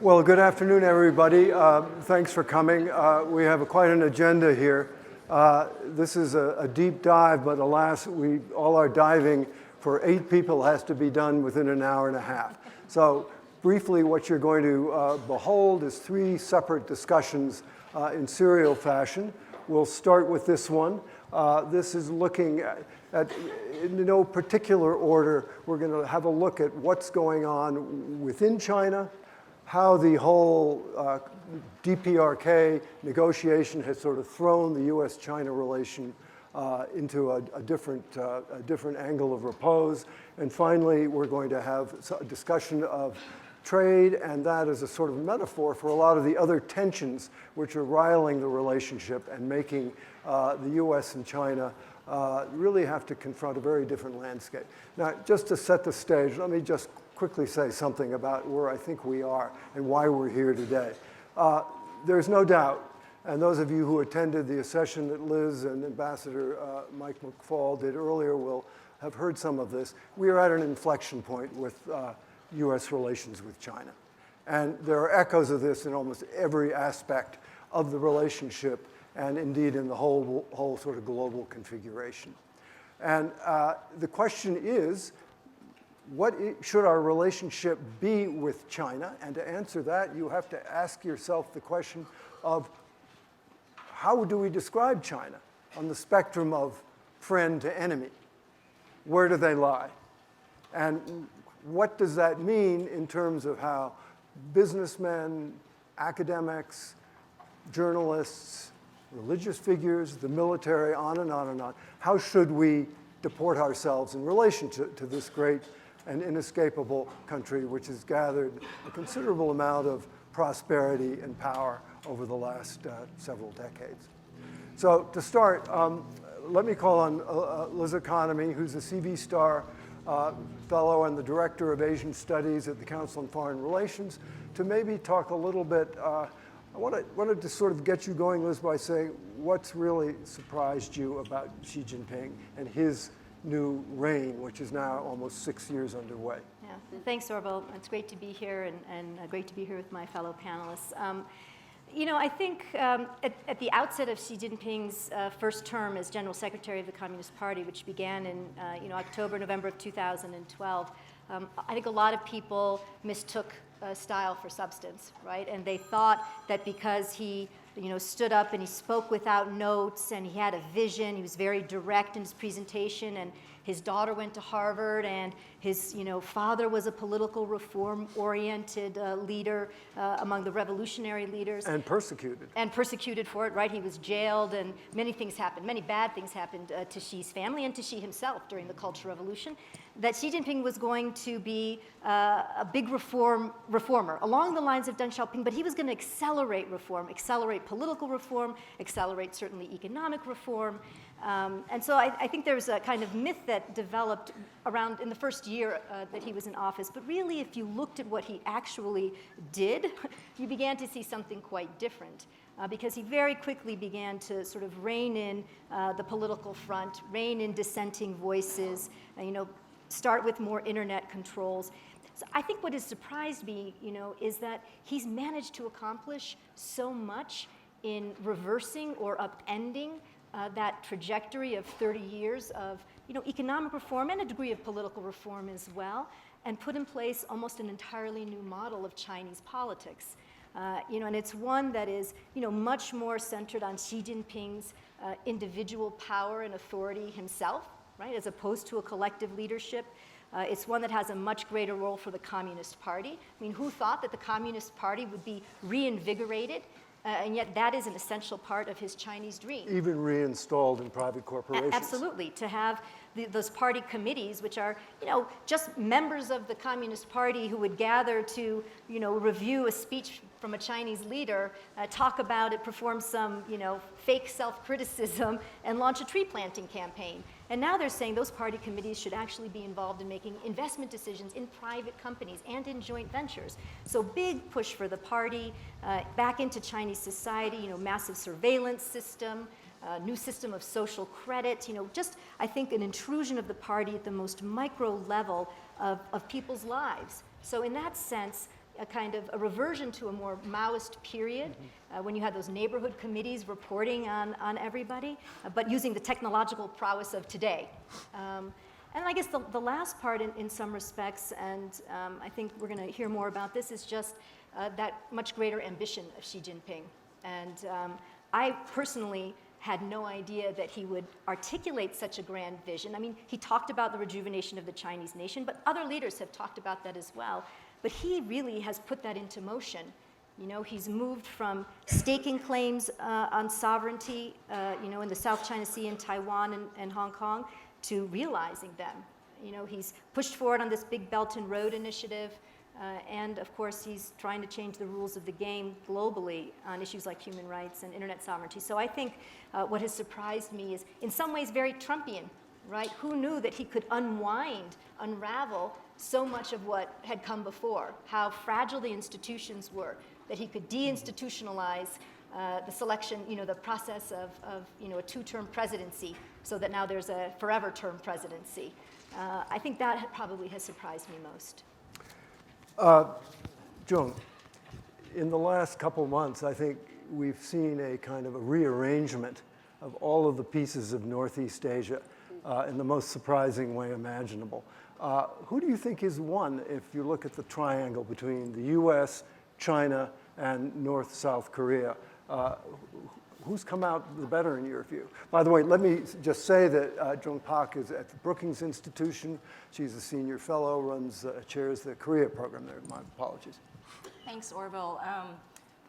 Well, good afternoon, everybody. Thanks for coming. We have quite an agenda here. This is a deep dive, but alas, all our diving for 8 people has to be done within an hour and a half. So briefly, what you're going to behold is 3 separate discussions in serial fashion. We'll start with this one. This is looking at, in no particular order, we're going to have a look at what's going on within China, how the whole DPRK negotiation has sort of thrown the US-China relation into a different angle of repose. And finally, we're going to have a discussion of trade, and that is a sort of metaphor for a lot of the other tensions which are riling the relationship and making the US and China really have to confront a very different landscape. Now, just to set the stage, let me just quickly say something about where I think we are and why we're here today. There's no doubt, and those of you who attended the session that Liz and Ambassador Mike McFaul did earlier will have heard some of this. We are at an inflection point with US relations with China. And there are echoes of this in almost every aspect of the relationship and indeed in the whole sort of global configuration. And the question is, what should our relationship be with China? And to answer that, you have to ask yourself the question of how do we describe China on the spectrum of friend to enemy? Where do they lie? And what does that mean in terms of how businessmen, academics, journalists, religious figures, the military, on and on and on, how should we deport ourselves in relation to this great and inescapable country which has gathered a considerable amount of prosperity and power over the last several decades. So to start, let me call on Liz Economy, who's a CV Star fellow and the director of Asian Studies at the Council on Foreign Relations, to maybe talk a little bit. I wanted to sort of get you going, Liz, by saying what's really surprised you about Xi Jinping and his new reign, which is now almost 6 years underway. Yeah, thanks, Orville. It's great to be here and great to be here with my fellow panelists. You know, I think at the outset of Xi Jinping's first term as General Secretary of the Communist Party, which began in October, November of 2012, I think a lot of people mistook style for substance, right? And they thought that because he stood up and he spoke without notes and he had a vision, he was very direct in his presentation, and his daughter went to Harvard, and his father was a political reform-oriented leader among the revolutionary leaders. And persecuted. And persecuted for it, right? He was jailed, and many things happened. Many bad things happened to Xi's family and to Xi himself during the Cultural Revolution. That Xi Jinping was going to be a big reformer along the lines of Deng Xiaoping, but he was going to accelerate reform, accelerate political reform, accelerate certainly economic reform. And so I think there's a kind of myth that developed around in the first year that he was in office. But really, if you looked at what he actually did, you began to see something quite different. Because he very quickly began to sort of rein in the political front, rein in dissenting voices, start with more internet controls. So I think what has surprised me, is that he's managed to accomplish so much in reversing or upending that trajectory of 30 years of economic reform and a degree of political reform as well, and put in place almost an entirely new model of Chinese politics. And it's one that is much more centered on Xi Jinping's individual power and authority himself, right, as opposed to a collective leadership. It's one that has a much greater role for the Communist Party. I mean, who thought that the Communist Party would be reinvigorated? And yet that is an essential part of his Chinese dream. Even reinstalled in private corporations. Absolutely. To have those party committees, which are, just members of the Communist Party who would gather to, review a speech from a Chinese leader, talk about it, perform some, fake self-criticism, and launch a tree planting campaign. And now they're saying those party committees should actually be involved in making investment decisions in private companies and in joint ventures. So big push for the party, back into Chinese society, massive surveillance system, new system of social credit, just, I think, an intrusion of the party at the most micro level of people's lives. So in that sense, a kind of a reversion to a more Maoist period when you had those neighborhood committees reporting on everybody, but using the technological prowess of today. And I guess the last part in some respects, and I think we're going to hear more about this, is just that much greater ambition of Xi Jinping. And I personally had no idea that he would articulate such a grand vision. I mean, he talked about the rejuvenation of the Chinese nation, but other leaders have talked about that as well. But he really has put that into motion. You know, he's moved from staking claims on sovereignty, you know, in the South China Sea and Taiwan and Hong Kong, to realizing them. You know, he's pushed forward on this big Belt and Road initiative, and of course he's trying to change the rules of the game globally on issues like human rights and internet sovereignty. So I think what has surprised me is in some ways very Trumpian, right? Who knew that he could unravel so much of what had come before, how fragile the institutions were, that he could deinstitutionalize the selection, you know, the process of you know, a two-term presidency, so that now there's a forever term presidency. I think that probably has surprised me most. Jung, in the last couple months, I think we've seen a kind of a rearrangement of all of the pieces of Northeast Asia in the most surprising way imaginable. Who do you think is won if you look at the triangle between the US, China, and North-South Korea? Who's come out the better in your view? By the way, let me just say that Jung Pak is at the Brookings Institution. She's a senior fellow, chairs the Korea program there. My apologies. Thanks, Orville.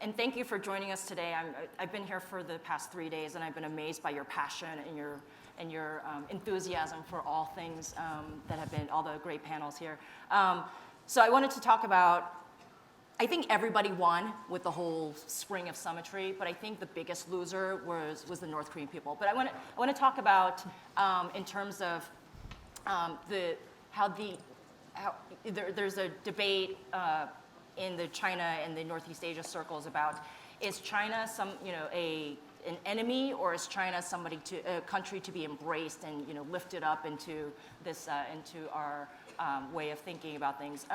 And thank you for joining us today. I've been here for the past 3 days, and I've been amazed by your passion and your enthusiasm for all things that have been, all the great panels here. So I wanted to talk about, I think everybody won with the whole spring of symmetry, but I think the biggest loser was the North Korean people. But I want to talk about in terms of there's a debate in the China and the Northeast Asia circles about, is China an enemy, or is China a country to be embraced and, you know, lifted up into this into our way of thinking about things.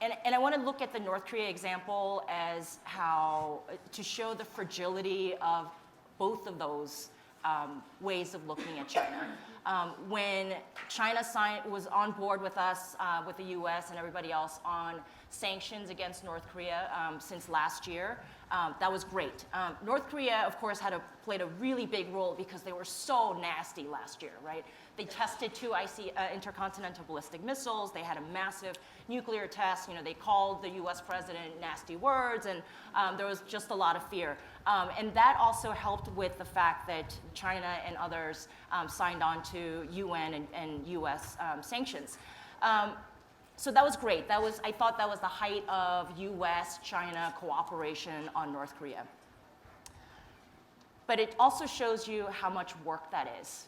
And I want to look at the North Korea example as to show the fragility of both of those ways of looking at China. When China was on board with us, with the US and everybody else on sanctions against North Korea since last year, that was great. North Korea, of course, played a really big role because they were so nasty last year, right? They tested 2 intercontinental ballistic missiles. They had a massive nuclear test. You know, they called the US president nasty words, and there was just a lot of fear. And that also helped with the fact that China and others signed on to UN and US sanctions. So that was great. I thought that was the height of US-China cooperation on North Korea. But it also shows you how much work that is.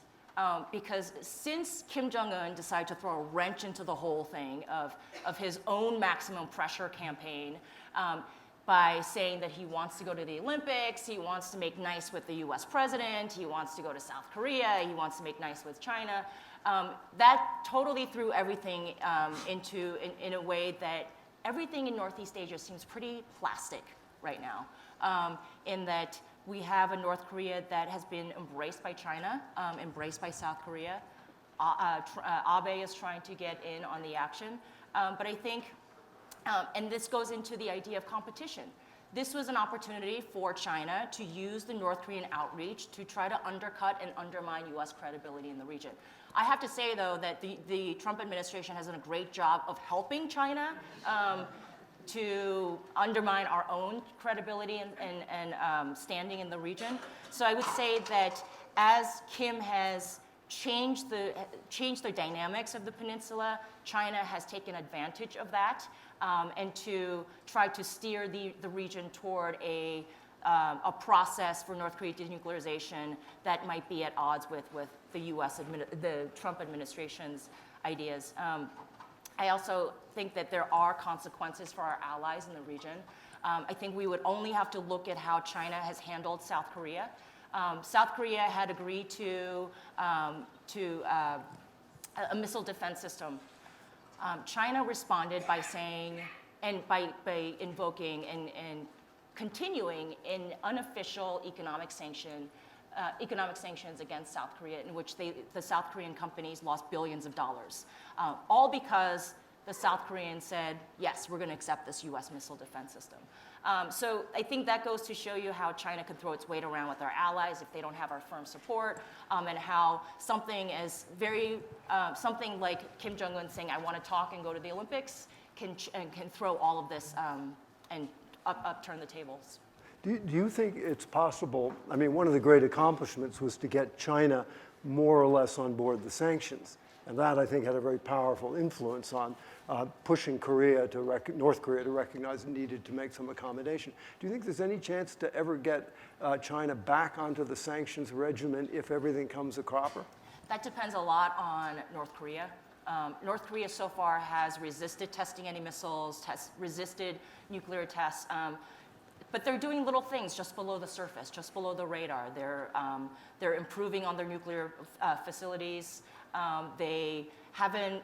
Because since Kim Jong-un decided to throw a wrench into the whole thing of his own maximum pressure campaign by saying that he wants to go to the Olympics, he wants to make nice with the US president, he wants to go to South Korea, he wants to make nice with China, that totally threw everything in a way that everything in Northeast Asia seems pretty plastic right now, in that we have a North Korea that has been embraced by China, embraced by South Korea. Abe is trying to get in on the action. But I think, and this goes into the idea of competition. This was an opportunity for China to use the North Korean outreach to try to undercut and undermine US credibility in the region. I have to say, though, that the Trump administration has done a great job of helping China to undermine our own credibility and standing in the region. So I would say that as Kim has changed the dynamics of the peninsula, China has taken advantage of that and to try to steer the region toward a process for North Korea denuclearization that might be at odds with the the Trump administration's ideas. I also think that there are consequences for our allies in the region. I think we would only have to look at how China has handled South Korea. South Korea had agreed to a missile defense system. China responded by saying, and by invoking and continuing in unofficial economic sanctions against South Korea, in which the South Korean companies lost billions of dollars, all because the South Koreans said, yes, we're going to accept this US missile defense system. So I think that goes to show you how China can throw its weight around with our allies if they don't have our firm support, and how something something like Kim Jong-un saying, I want to talk and go to the Olympics, can throw all of this and upturn the tables. Do you think it's possible? I mean, one of the great accomplishments was to get China more or less on board the sanctions. And that, I think, had a very powerful influence on pushing North Korea to recognize it needed to make some accommodation. Do you think there's any chance to ever get China back onto the sanctions regimen if everything comes a cropper? That depends a lot on North Korea. North Korea so far has resisted testing any missiles, has resisted nuclear tests, but they're doing little things just below the surface, just below the radar. They're improving on their nuclear facilities. They haven't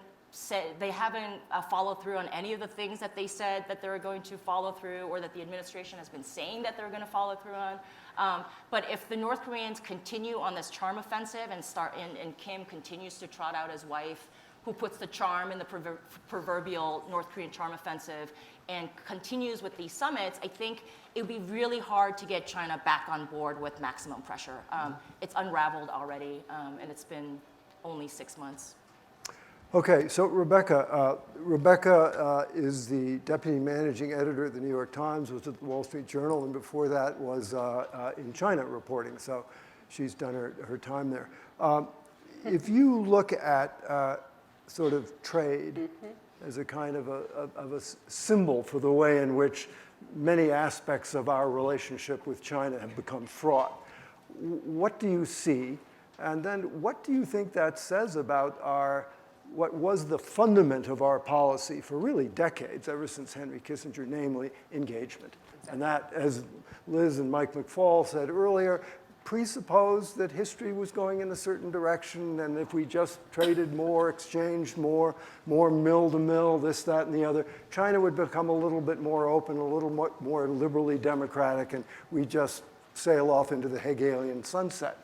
followed through on any of the things that they said that they're going to follow through, or that the administration has been saying that they're going to follow through on. But if the North Koreans continue on this charm offensive and Kim continues to trot out his wife, who puts the charm in the proverbial North Korean charm offensive, and continues with these summits, I think it would be really hard to get China back on board with maximum pressure. It's unraveled already, and it's been only 6 months. Okay, so Rebecca is the deputy managing editor at the New York Times, was at the Wall Street Journal, and before that was in China reporting, so she's done her time there. If you look at sort of trade as a kind of a symbol for the way in which many aspects of our relationship with China have become fraught, what do you see? And then what do you think that says about what was the fundament of our policy for really decades, ever since Henry Kissinger, namely engagement? Exactly. And that, as Liz and Mike McFall said earlier, presupposed that history was going in a certain direction, and if we just traded more, exchanged more mill to mill, this, that, and the other, China would become a little bit more open, a little more liberally democratic, and we just sail off into the Hegelian sunset.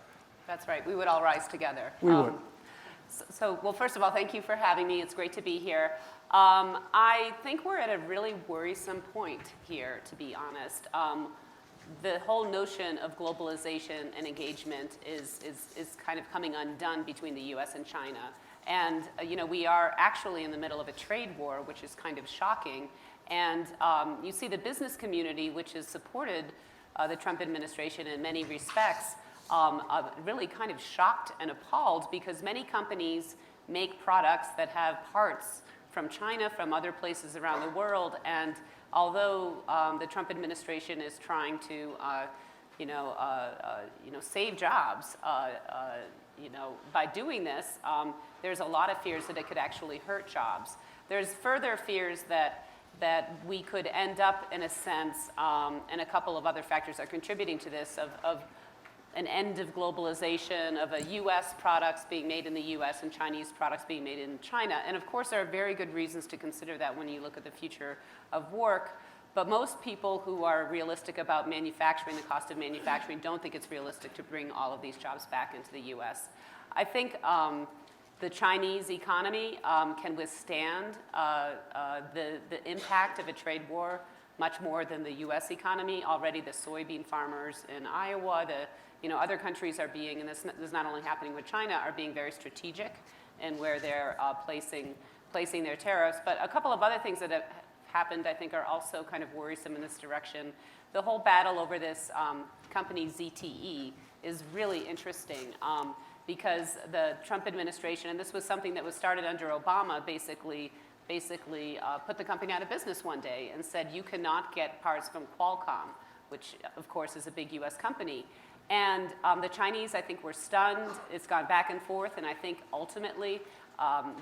That's right. We would all rise together. We would. Well, first of all, thank you for having me. It's great to be here. I think we're at a really worrisome point here, to be honest. The whole notion of globalization and engagement is kind of coming undone between the U.S. and China. And we are actually in the middle of a trade war, which is kind of shocking. And you see the business community, which has supported the Trump administration in many respects, really kind of shocked and appalled, because many companies make products that have parts from China, from other places around the world, and although the Trump administration is trying to, save jobs, by doing this, there's a lot of fears that it could actually hurt jobs. There's further fears that we could end up, in a sense, and a couple of other factors are contributing to this, of an end of globalization, of a U.S. products being made in the U.S. and Chinese products being made in China. And of course, there are very good reasons to consider that when you look at the future of work. But most people who are realistic about manufacturing, the cost of manufacturing, don't think it's realistic to bring all of these jobs back into the U.S. I think the Chinese economy can withstand the impact of a trade war much more than the U.S. economy. Already the soybean farmers in Iowa, other countries are being, and this is not only happening with China, are being very strategic in where they're placing their tariffs. But a couple of other things that have happened, I think, are also kind of worrisome in this direction. The whole battle over this company ZTE is really interesting because the Trump administration, and this was something that was started under Obama, basically put the company out of business one day and said, you cannot get parts from Qualcomm, which of course is a big US company. And the Chinese, I think, were stunned. It's gone back and forth, and I think ultimately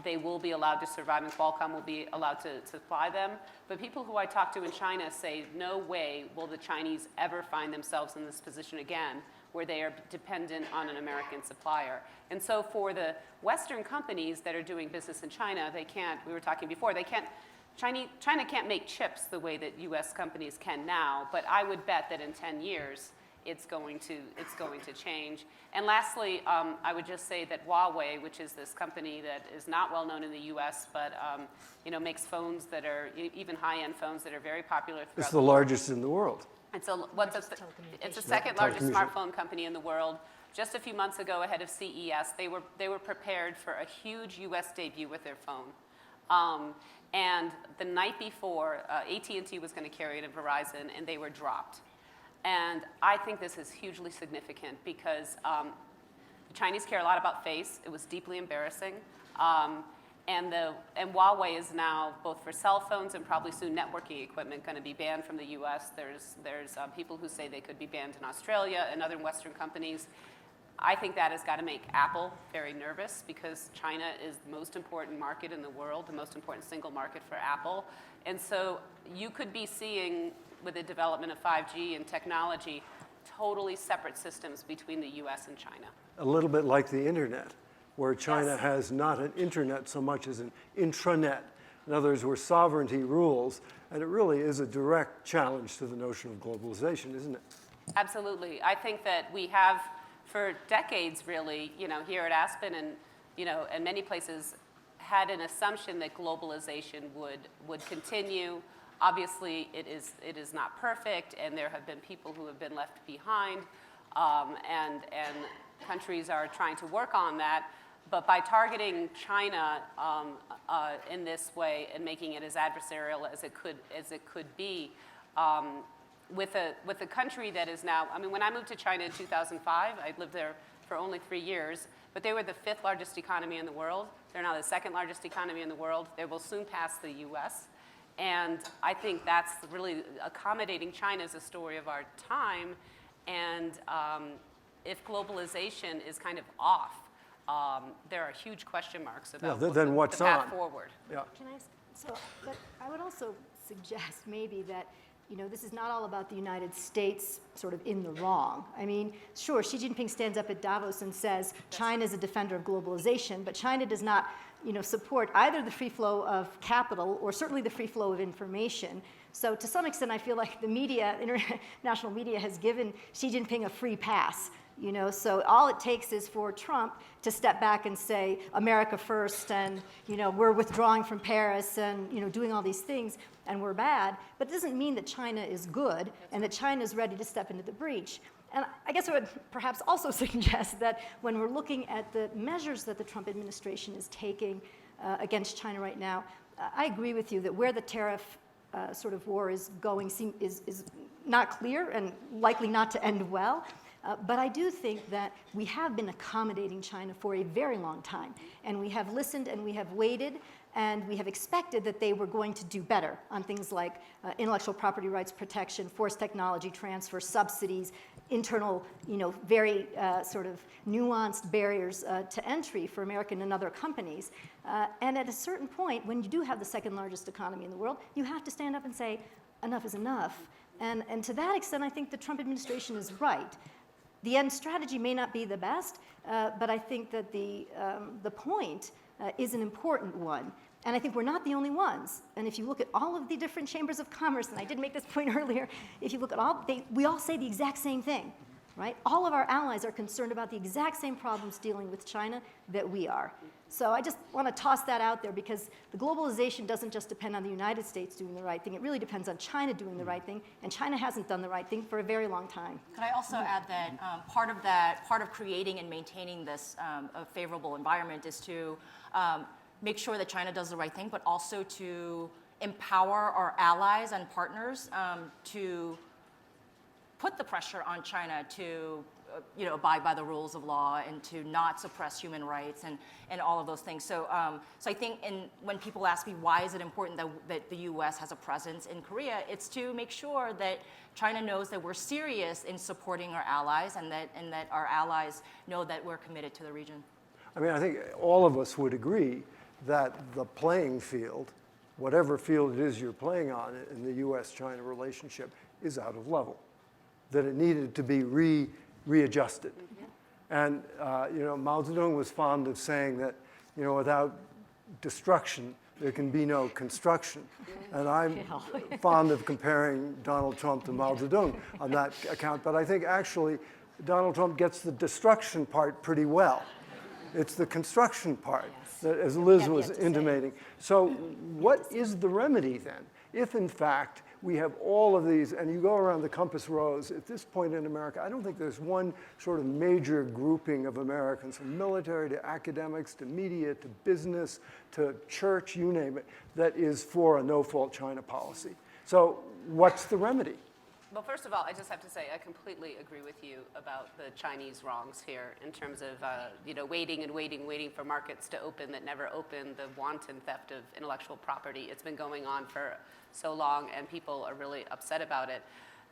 they will be allowed to survive, and Qualcomm will be allowed to supply them. But people who I talk to in China say, no way will the Chinese ever find themselves in this position again, where they are dependent on an American supplier. And so for the Western companies that are doing business in China, they can't, we were talking before, they can't China can't make chips the way that U.S. companies can now, but I would bet that in 10 years, it's going to change. And lastly, I would just say that Huawei, which is this company that is not well known in the U.S., but makes phones that are even high-end phones that are very popular throughout It's the largest in the world. It's the second largest smartphone company in the world. Just a few months ago, ahead of CES, they were prepared for a huge U.S. debut with their phone. And the night before, AT&T was going to carry it at Verizon, and they were dropped. And I think this is hugely significant because the Chinese care a lot about face. It was deeply embarrassing. And Huawei is now, both for cell phones and probably soon networking equipment, going to be banned from the U.S. There's people who say they could be banned in Australia and other Western companies. I think that has got to make Apple very nervous because China is the most important market in the world, the most important single market for Apple. And so you could be seeing, with the development of 5G and technology, totally separate systems between the U.S. and China. A little bit like the internet, where China has not an internet so much as an intranet. In other words, where sovereignty rules, and it really is a direct challenge to the notion of globalization, isn't it? Absolutely. I think that we have, for decades really, here at Aspen and many places, had an assumption that globalization would continue. Obviously, it is not perfect, and there have been people who have been left behind, and countries are trying to work on that. But by targeting China in this way and making it as adversarial as it could be, with a country that is now, when I moved to China in 2005, I lived there for only 3 years, but they were the 5th largest economy in the world. They're now the 2nd largest economy in the world. They will soon pass the U.S. And I think that's really accommodating China is a story of our time. And if globalization is kind of off, there are huge question marks about the path forward. Yeah. Can I ask, but I would also suggest maybe that this is not all about the United States sort of in the wrong. Sure, Xi Jinping stands up at Davos and says China is a defender of globalization, but China does not support either the free flow of capital or certainly the free flow of information. So to some extent, I feel like the media, international media, has given Xi Jinping a free pass. So all it takes is for Trump to step back and say, America first, and, we're withdrawing from Paris and, doing all these things, and we're bad. But it doesn't mean that China is good and that China is ready to step into the breach. And I guess I would perhaps also suggest that when we're looking at the measures that the Trump administration is taking against China right now, I agree with you that where the tariff sort of war is going is not clear and likely not to end well. But I do think that we have been accommodating China for a very long time. And we have listened and we have waited and we have expected that they were going to do better on things like intellectual property rights protection, forced technology transfer, subsidies, internal, very sort of nuanced barriers to entry for American and other companies. And at a certain point, when you do have the 2nd largest economy in the world, you have to stand up and say, enough is enough. And to that extent, I think the Trump administration is right. The end strategy may not be the best, but I think that the point is an important one. And I think we're not the only ones. And if you look at all of the different chambers of commerce, and I did make this point earlier, if you look at we all say the exact same thing, right? All of our allies are concerned about the exact same problems dealing with China that we are. So I just want to toss that out there because the globalization doesn't just depend on the United States doing the right thing. It really depends on China doing the right thing, and China hasn't done the right thing for a very long time. Could I also add that part of creating and maintaining this a favorable environment is to make sure that China does the right thing, but also to empower our allies and partners to put the pressure on China to abide by the rules of law and to not suppress human rights and all of those things. So I think when people ask me why is it important that the U.S. has a presence in Korea, it's to make sure that China knows that we're serious in supporting our allies and that our allies know that we're committed to the region. I think all of us would agree that the playing field, whatever field it is you're playing on in the U.S.-China relationship, is out of level, that it needed to be readjusted. And Mao Zedong was fond of saying that without destruction, there can be no construction. And I'm fond of comparing Donald Trump to Mao Zedong on that account, but I think actually Donald Trump gets the destruction part pretty well. It's the construction part, that, as Liz was intimating. So what is the remedy then? If in fact we have all of these, and you go around the compass rose, at this point in America, I don't think there's one sort of major grouping of Americans, from military to academics to media to business to church, you name it, that is for a no-fault China policy. So what's the remedy? Well, first of all, I just have to say I completely agree with you about the Chinese wrongs here in terms of waiting for markets to open that never open, the wanton theft of intellectual property. It's been going on for so long, and people are really upset about it.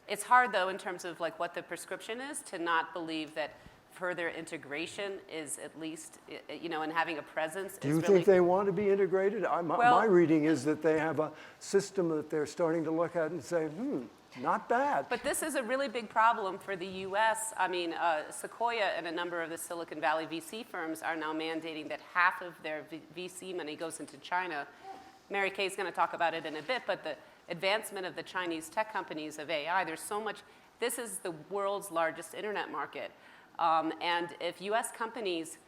It's hard, though, in terms of like what the prescription is, to not believe that further integration is at least, and having a presence. Do you think they want to be integrated? My reading is that they have a system that they're starting to look at and say, not bad. But this is a really big problem for the U.S. I mean, Sequoia and a number of the Silicon Valley VC firms are now mandating that half of their VC money goes into China. Mary Kay is going to talk about it in a bit, but the advancement of the Chinese tech companies of AI, there's so much. This is the world's largest internet market. And if U.S. companies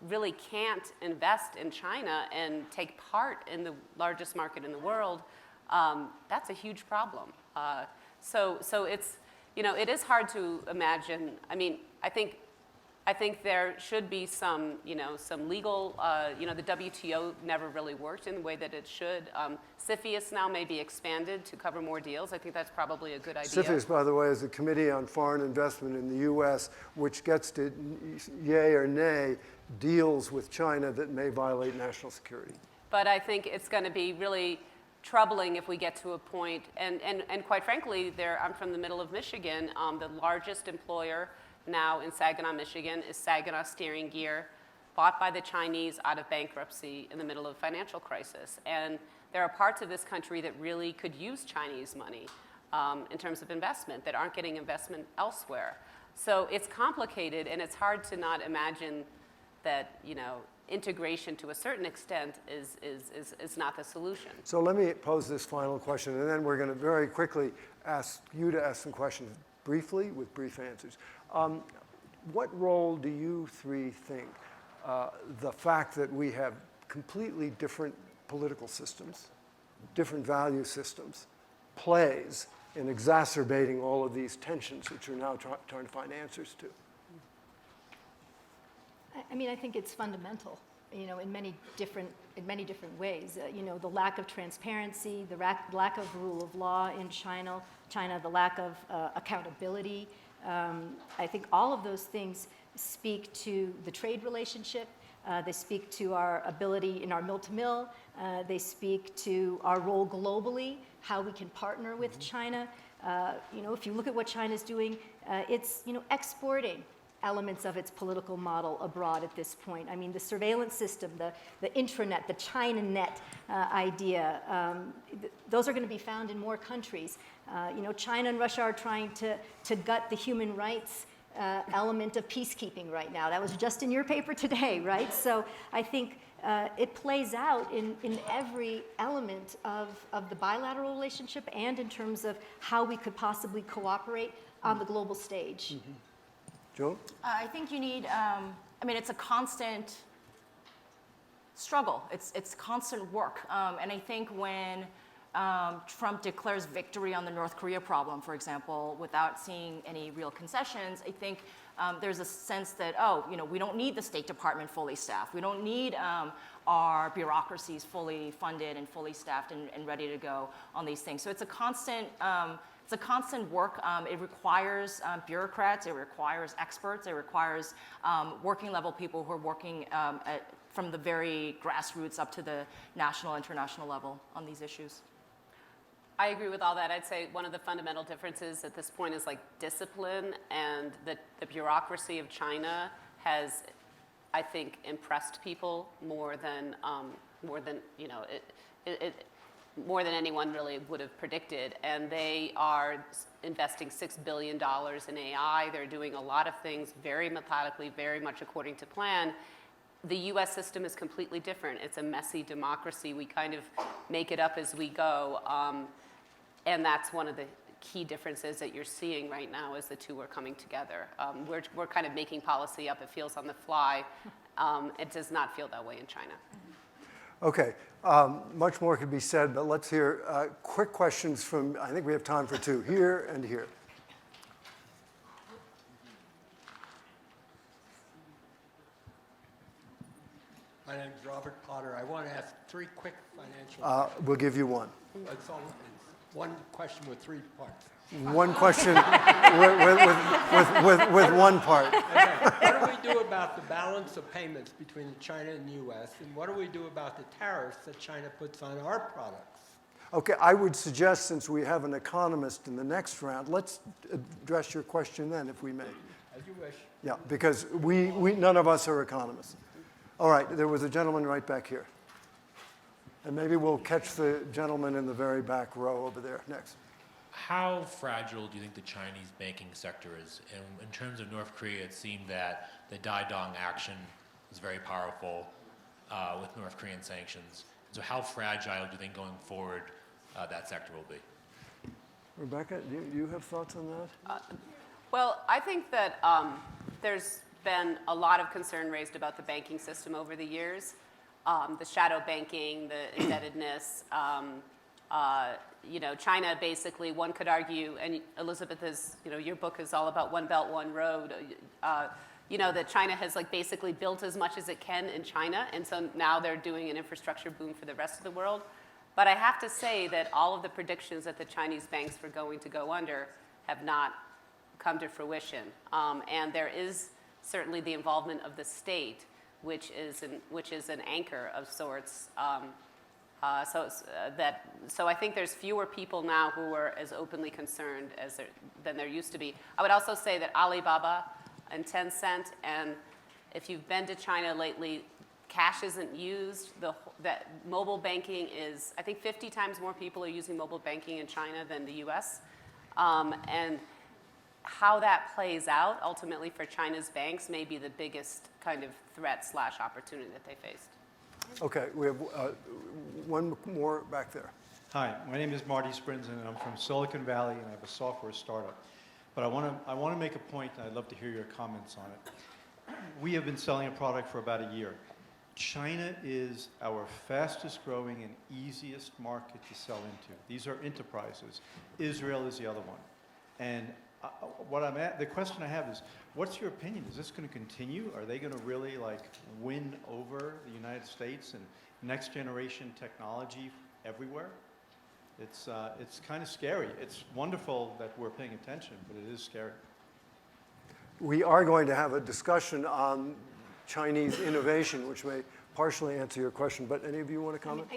really can't invest in China and take part in the largest market in the world, that's a huge problem. So it's, it is hard to imagine. I mean, I think there should be some, some legal, the WTO never really worked in the way that it should. CFIUS now may be expanded to cover more deals. I think that's probably a good idea. CFIUS, by the way, is the Committee on Foreign Investment in the U.S., which gets to yay or nay deals with China that may violate national security. But I think it's going to be really troubling if we get to a point, and quite frankly, I'm from the middle of Michigan. The largest employer now in Saginaw, Michigan is Saginaw Steering Gear, bought by the Chinese out of bankruptcy in the middle of a financial crisis. And there are parts of this country that really could use Chinese money in terms of investment that aren't getting investment elsewhere. So it's complicated, and it's hard to not imagine that, integration to a certain extent is not the solution. So let me pose this final question, and then we're going to very quickly ask you to ask some questions briefly with brief answers. What role do you three think the fact that we have completely different political systems, different value systems, plays in exacerbating all of these tensions which we're now trying to find answers to? I mean, I think it's fundamental, in many different ways. The lack of transparency, the lack of rule of law in China, the lack of accountability. I think all of those things speak to the trade relationship. They speak to our ability in our mill-to-mill. They speak to our role globally, how we can partner with China. If you look at what China's doing, it's exporting elements of its political model abroad at this point. I mean, the surveillance system, the intranet, the China net idea, those are going to be found in more countries. China and Russia are trying to gut the human rights element of peacekeeping right now. That was just in your paper today, right? So I think it plays out in every element of the bilateral relationship and in terms of how we could possibly cooperate on the global stage. Mm-hmm. Joan? I think you need, it's a constant struggle. It's constant work. And I think when Trump declares victory on the North Korea problem, for example, without seeing any real concessions, I think there's a sense that, we don't need the State Department fully staffed. We don't need our bureaucracies fully funded and fully staffed and ready to go on these things. So it's a constant work. It requires bureaucrats, it requires experts, it requires working level people who are working from the very grassroots up to the national, international level on these issues. I agree with all that. I'd say one of the fundamental differences at this point is like discipline, and the bureaucracy of China has, I think, impressed people more than anyone really would have predicted. And they are investing $6 billion in AI. They're doing a lot of things very methodically, very much according to plan. the US system is completely different. It's a messy democracy. We kind of make it up as we go. And that's one of the key differences that you're seeing right now as the two are coming together. We're kind of making policy up. It feels on the fly. It does not feel that way in China. Okay, much more could be said, but let's hear quick questions from, I think we have time for two, here and here. My name is Robert Potter. I want to ask three quick financial We'll give you one. It's one question with three parts. One question with one part. Okay. What do we do about the balance of payments between China and the U.S., and what do we do about the tariffs that China puts on our products? Okay, I would suggest, since we have an economist in the next round, let's address your question then, if we may. As you wish. Yeah, because we none of us are economists. All right, there was a gentleman right back here. And maybe we'll catch the gentleman in the very back row over there next. How fragile do you think the Chinese banking sector is? And in terms of North Korea, it seemed that the Daidong action was very powerful with North Korean sanctions. So how fragile do you think going forward that sector will be? Rebecca, do you have thoughts on that? Well, I think that there's been a lot of concern raised about the banking system over the years. The shadow banking, the indebtedness. China basically, one could argue, and Elizabeth is, your book is all about One Belt, One Road. That China has basically built as much as it can in China, and so now they're doing an infrastructure boom for the rest of the world. But I have to say that all of the predictions that the Chinese banks were going to go under have not come to fruition, and there is certainly the involvement of the state, which is an anchor of sorts. So I think there's fewer people now who are as openly concerned than there used to be. I would also say that Alibaba and Tencent, and if you've been to China lately, cash isn't used. That mobile banking is, I think 50 times more people are using mobile banking in China than the US. And how that plays out ultimately for China's banks may be the biggest kind of threat/opportunity that they faced. Okay, we have one more back there. Hi, my name is Marty Sprinzen, and I'm from Silicon Valley, and I have a software startup. But I want to make a point, and I'd love to hear your comments on it. We have been selling a product for about a year. China is our fastest growing and easiest market to sell into. These are enterprises. Israel is the other one. And the question I have is, what's your opinion? Is this going to continue? Are they going to really win over the United States and next generation technology everywhere? It's kind of scary. It's wonderful that we're paying attention, but it is scary. We are going to have a discussion on Chinese innovation, which may partially answer your question, but any of you want to comment?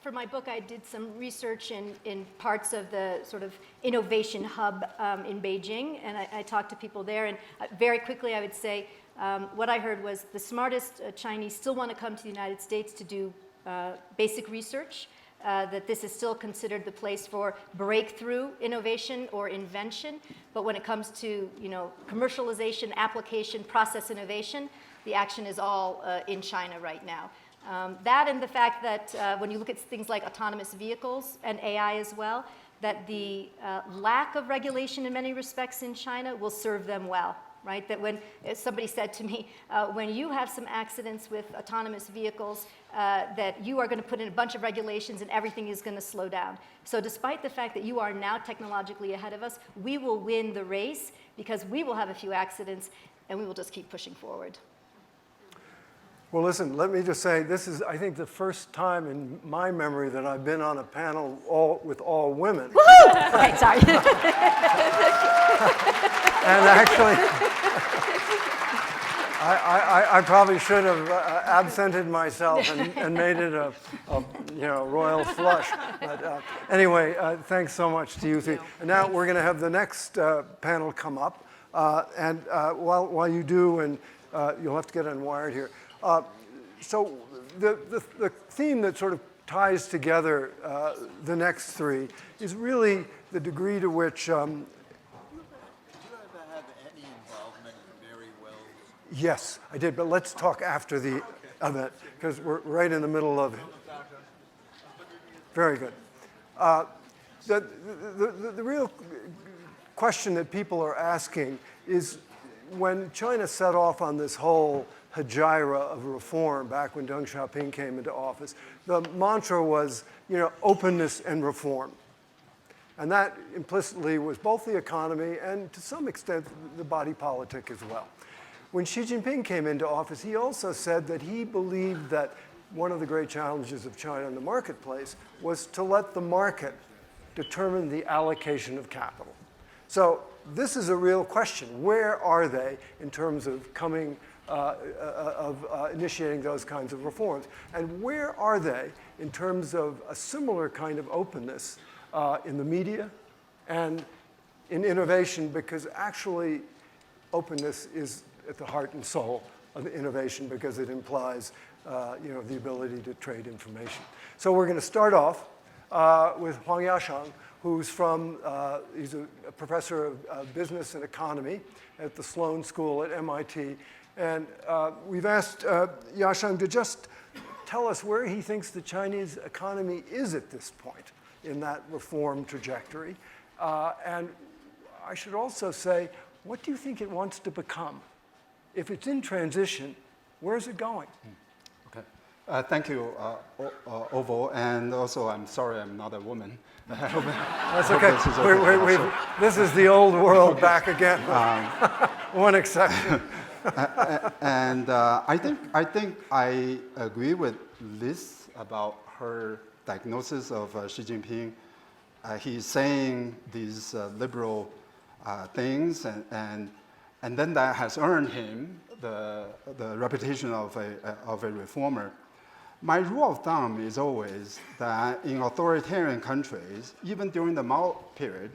For my book, I did some research in parts of the sort of innovation hub in Beijing, and I talked to people there, and very quickly I would say what I heard was the smartest Chinese still want to come to the United States to do basic research, that this is still considered the place for breakthrough innovation or invention, but when it comes to commercialization, application, process innovation, the action is all in China right now. That and the fact that when you look at things like autonomous vehicles and AI as well, that the lack of regulation in many respects in China will serve them well, right? That when somebody said to me, when you have some accidents with autonomous vehicles, that you are going to put in a bunch of regulations and everything is going to slow down. So despite the fact that you are now technologically ahead of us, we will win the race because we will have a few accidents and we will just keep pushing forward. Well, listen, let me just say, this is, I think, the first time in my memory that I've been on a panel with all women. Woohoo! Okay, sorry. And actually, I probably should have absented myself and made it a royal flush. But anyway, thanks so much to you three. And now we're going to have the next panel come up. And while you do, and you'll have to get unwired here. So the theme that sort of ties together the next three is really the degree to which Did you ever have any involvement very well Yes, I did, but let's talk after the event, because we're right in the middle of it. Very good. The real question that people are asking is, when China set off on this whole hegira of reform back when Deng Xiaoping came into office, the mantra was, openness and reform. And that implicitly was both the economy and, to some extent, the body politic as well. When Xi Jinping came into office, he also said that he believed that one of the great challenges of China in the marketplace was to let the market determine the allocation of capital. So this is a real question. Where are they in terms of initiating those kinds of reforms? And where are they in terms of a similar kind of openness in the media and in innovation? Because actually, openness is at the heart and soul of innovation, because it implies the ability to trade information. So we're going to start off with Huang Yasheng, who's he's a professor of business and economy at the Sloan School at MIT. And we've asked Yasheng to just tell us where he thinks the Chinese economy is at this point in that reform trajectory. And I should also say, what do you think it wants to become? If it's in transition, where's it going? Okay. Thank you, Orville. And also, I'm sorry I'm not a woman. That's okay. This is the old world back again. One exception. And I think I agree with Liz about her diagnosis of Xi Jinping. He's saying these liberal things, and then that has earned him the reputation of a reformer. My rule of thumb is always that in authoritarian countries, even during the Mao period,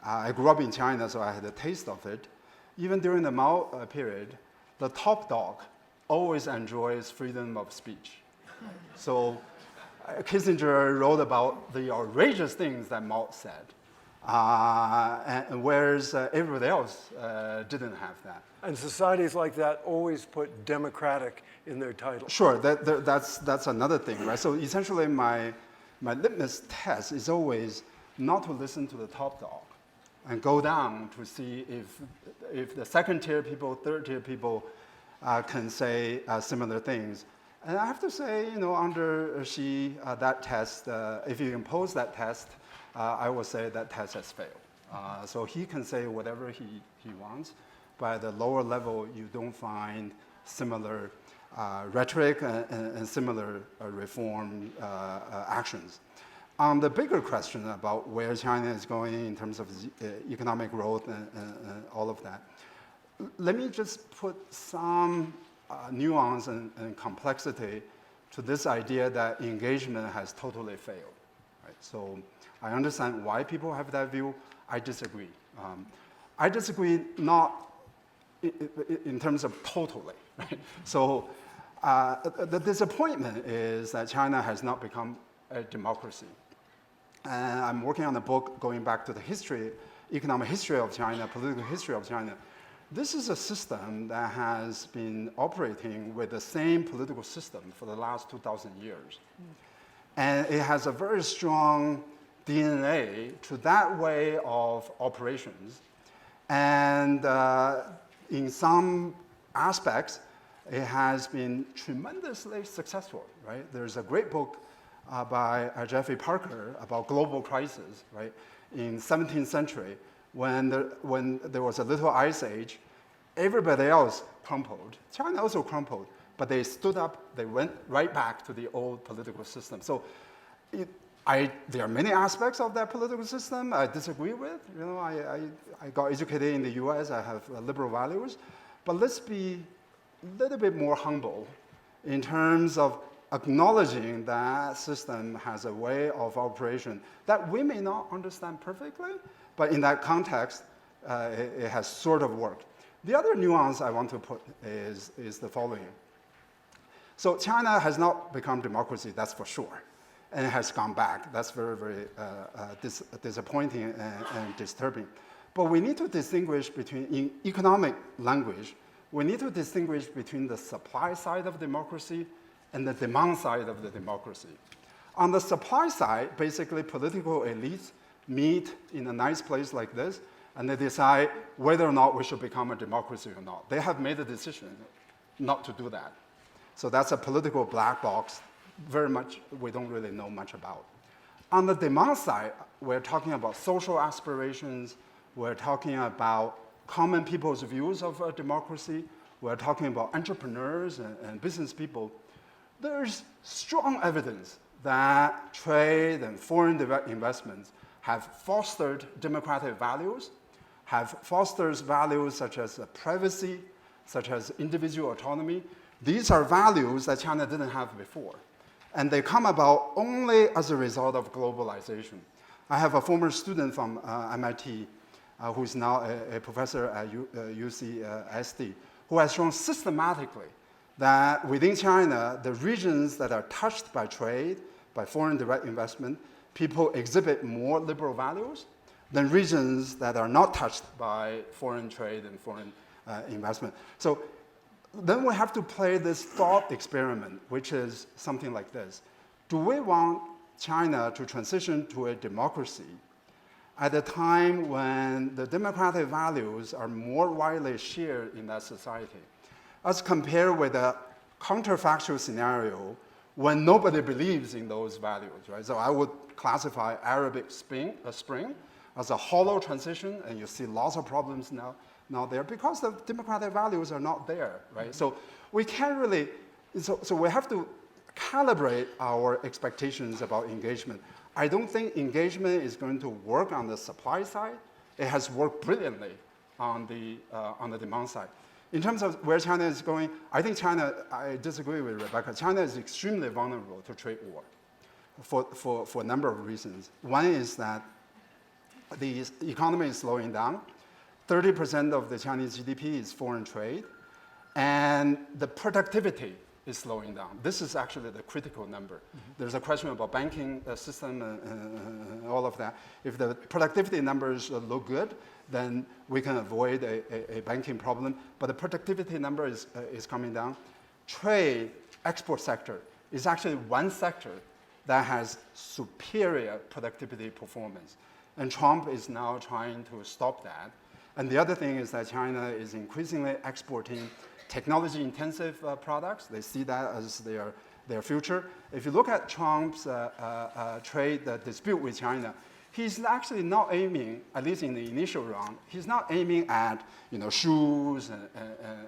I grew up in China, so I had a taste of it. Even during the Mao period, the top dog always enjoys freedom of speech. So Kissinger wrote about the outrageous things that Mao said, and whereas everybody else didn't have that. And societies like that always put democratic in their title. Sure, that's another thing, right? So essentially my litmus test is always not to listen to the top dog and go down to see if the second tier people, third tier people can say similar things. And I have to say, under Xi, that test, if you impose that test, I would say that test has failed. So he can say whatever he wants, but at the lower level, you don't find similar rhetoric and similar reform actions. On the bigger question about where China is going in terms of economic growth and all of that, let me just put some nuance and complexity to this idea that engagement has totally failed. Right? So I understand why people have that view. I disagree. I disagree not in terms of totally. Right? So the disappointment is that China has not become a democracy. And I'm working on a book going back to the history, economic history of China, political history of China. This is a system that has been operating with the same political system for the last 2,000 years. And it has a very strong DNA to that way of operations. And in some aspects, it has been tremendously successful, right? There's a great book by Jeffrey Parker about global crisis, right? In 17th century, when there was a little ice age, everybody else crumpled. China also crumpled, but they stood up, they went right back to the old political system. So there are many aspects of that political system I disagree with. I got educated in the US, I have liberal values, but let's be a little bit more humble in terms of acknowledging that system has a way of operation that we may not understand perfectly, but in that context, it has sort of worked. The other nuance I want to put is the following. So China has not become democracy, that's for sure, and it has gone back. That's very, very disappointing and disturbing. But we need to distinguish between, in economic language, we need to distinguish between the supply side of democracy and the demand side of the democracy. On the supply side, basically political elites meet in a nice place like this, and they decide whether or not we should become a democracy or not. They have made a decision not to do that. So that's a political black box, very much we don't really know much about. On the demand side, we're talking about social aspirations, we're talking about common people's views of democracy, we're talking about entrepreneurs and business people. There's strong evidence that trade and foreign direct investments have fostered democratic values, have fostered values such as privacy, such as individual autonomy. These are values that China didn't have before. And they come about only as a result of globalization. I have a former student from MIT who is now a professor at UCSD, who has shown systematically that within China, the regions that are touched by trade, by foreign direct investment, people exhibit more liberal values than regions that are not touched by foreign trade and foreign investment. So then we have to play this thought experiment, which is something like this. Do we want China to transition to a democracy at a time when the democratic values are more widely shared in that society, as compared with a counterfactual scenario when nobody believes in those values, right? So I would classify Arabic Spring as a hollow transition, and you see lots of problems now there because the democratic values are not there, right? So we can't really, so we have to calibrate our expectations about engagement. I don't think engagement is going to work on the supply side. It has worked brilliantly on the demand side. In terms of where China is going, I think China, I disagree with Rebecca, China is extremely vulnerable to trade war for a number of reasons. One is that the economy is slowing down. 30% of the Chinese GDP is foreign trade, and the productivity is slowing down. This is actually the critical number. Mm-hmm. There's a question about banking system and all of that. If the productivity numbers look good, then we can avoid a banking problem. But the productivity number is coming down. Trade, export sector, is actually one sector that has superior productivity performance. And Trump is now trying to stop that. And the other thing is that China is increasingly exporting technology-intensive products. They see that as their future. If you look at Trump's trade dispute with China, he's actually not aiming, at least in the initial round, he's not aiming at shoes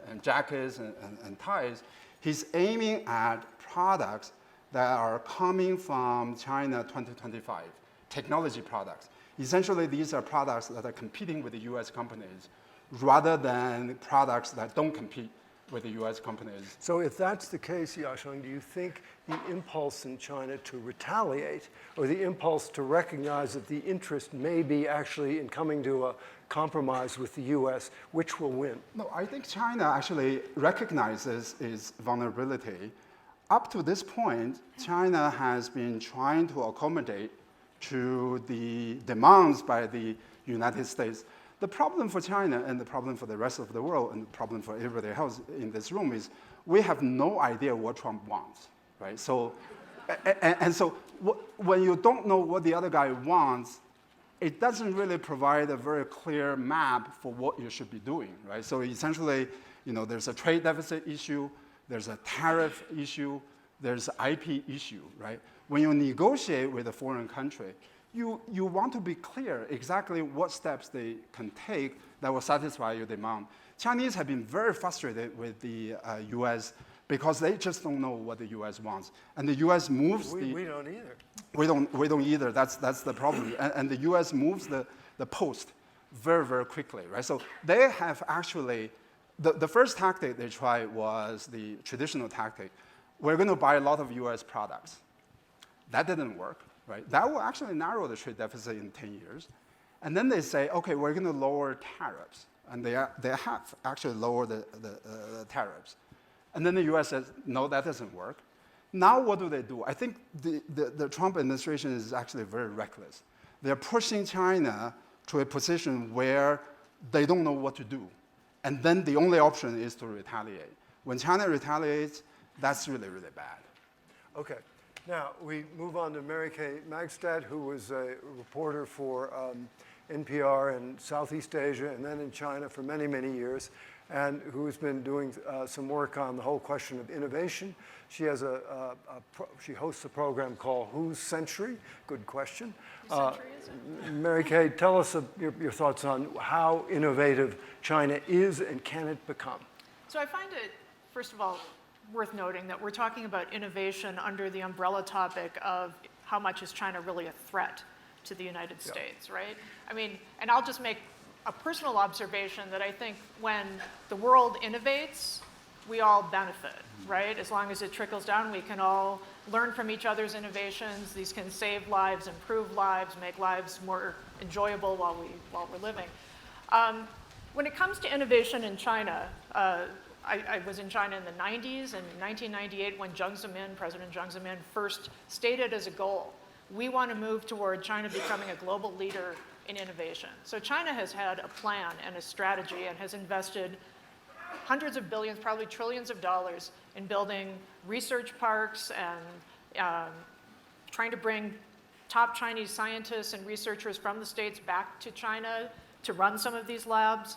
and jackets and ties. He's aiming at products that are coming from China 2025, technology products. Essentially, these are products that are competing with the US companies rather than products that don't compete with the US companies. So if that's the case, Yasheng, do you think the impulse in China to retaliate or the impulse to recognize that the interest may be actually in coming to a compromise with the US, which will win? No, I think China actually recognizes its vulnerability. Up to this point, China has been trying to accommodate to the demands by the United States. The problem for China and the problem for the rest of the world and the problem for everybody else in this room is we have no idea what Trump wants, right? So, and so when you don't know what the other guy wants, it doesn't really provide a very clear map for what you should be doing, right? So essentially, there's a trade deficit issue, there's a tariff issue, there's an IP issue, right? When you negotiate with a foreign country, you want to be clear exactly what steps they can take that will satisfy your demand. Chinese have been very frustrated with the US because they just don't know what the US wants. And the US moves we don't either. We don't either, that's the problem. And the US moves the post very, very quickly, right? So they have actually, the first tactic they tried was the traditional tactic. We're going to buy a lot of US products. That didn't work, right? That will actually narrow the trade deficit in 10 years. And then they say, okay, we're going to lower tariffs. And they have actually lowered the tariffs. And then the US says, no, that doesn't work. Now what do? I think the Trump administration is actually very reckless. They're pushing China to a position where they don't know what to do. And then the only option is to retaliate. When China retaliates, that's really, really bad. Okay. Now, we move on to Mary Kay Magistad, who was a reporter for NPR in Southeast Asia and then in China for many, many years, and who has been doing some work on the whole question of innovation. She has she hosts a program called Whose Century? Good question. Whose century is it? Mary Kay, tell us your thoughts on how innovative China is and can it become? So I find it, first of all, worth noting that we're talking about innovation under the umbrella topic of how much is China really a threat to the United States, right? I mean, and I'll just make a personal observation that I think when the world innovates, we all benefit, right? As long as it trickles down, we can all learn from each other's innovations. These can save lives, improve lives, make lives more enjoyable while we're living. When it comes to innovation in China, I was in China in the 90s, and in 1998 when President Jiang Zemin first stated as a goal, we want to move toward China becoming a global leader in innovation. So China has had a plan and a strategy and has invested hundreds of billions, probably trillions of dollars in building research parks and trying to bring top Chinese scientists and researchers from the States back to China to run some of these labs,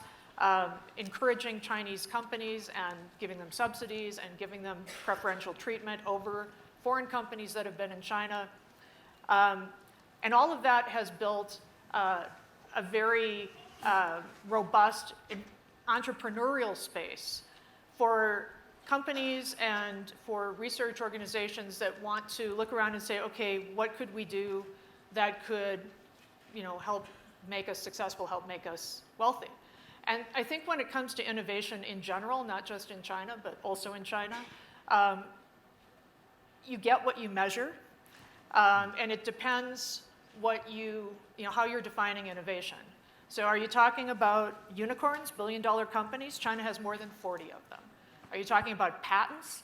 encouraging Chinese companies and giving them subsidies and giving them preferential treatment over foreign companies that have been in China. And all of that has built a very robust entrepreneurial space for companies and for research organizations that want to look around and say, okay, what could we do that could, help make us successful, help make us wealthy? And I think when it comes to innovation in general, not just in China, but also in China, you get what you measure, and it depends what how you're defining innovation. So are you talking about unicorns, billion-dollar companies? China has more than 40 of them. Are you talking about patents?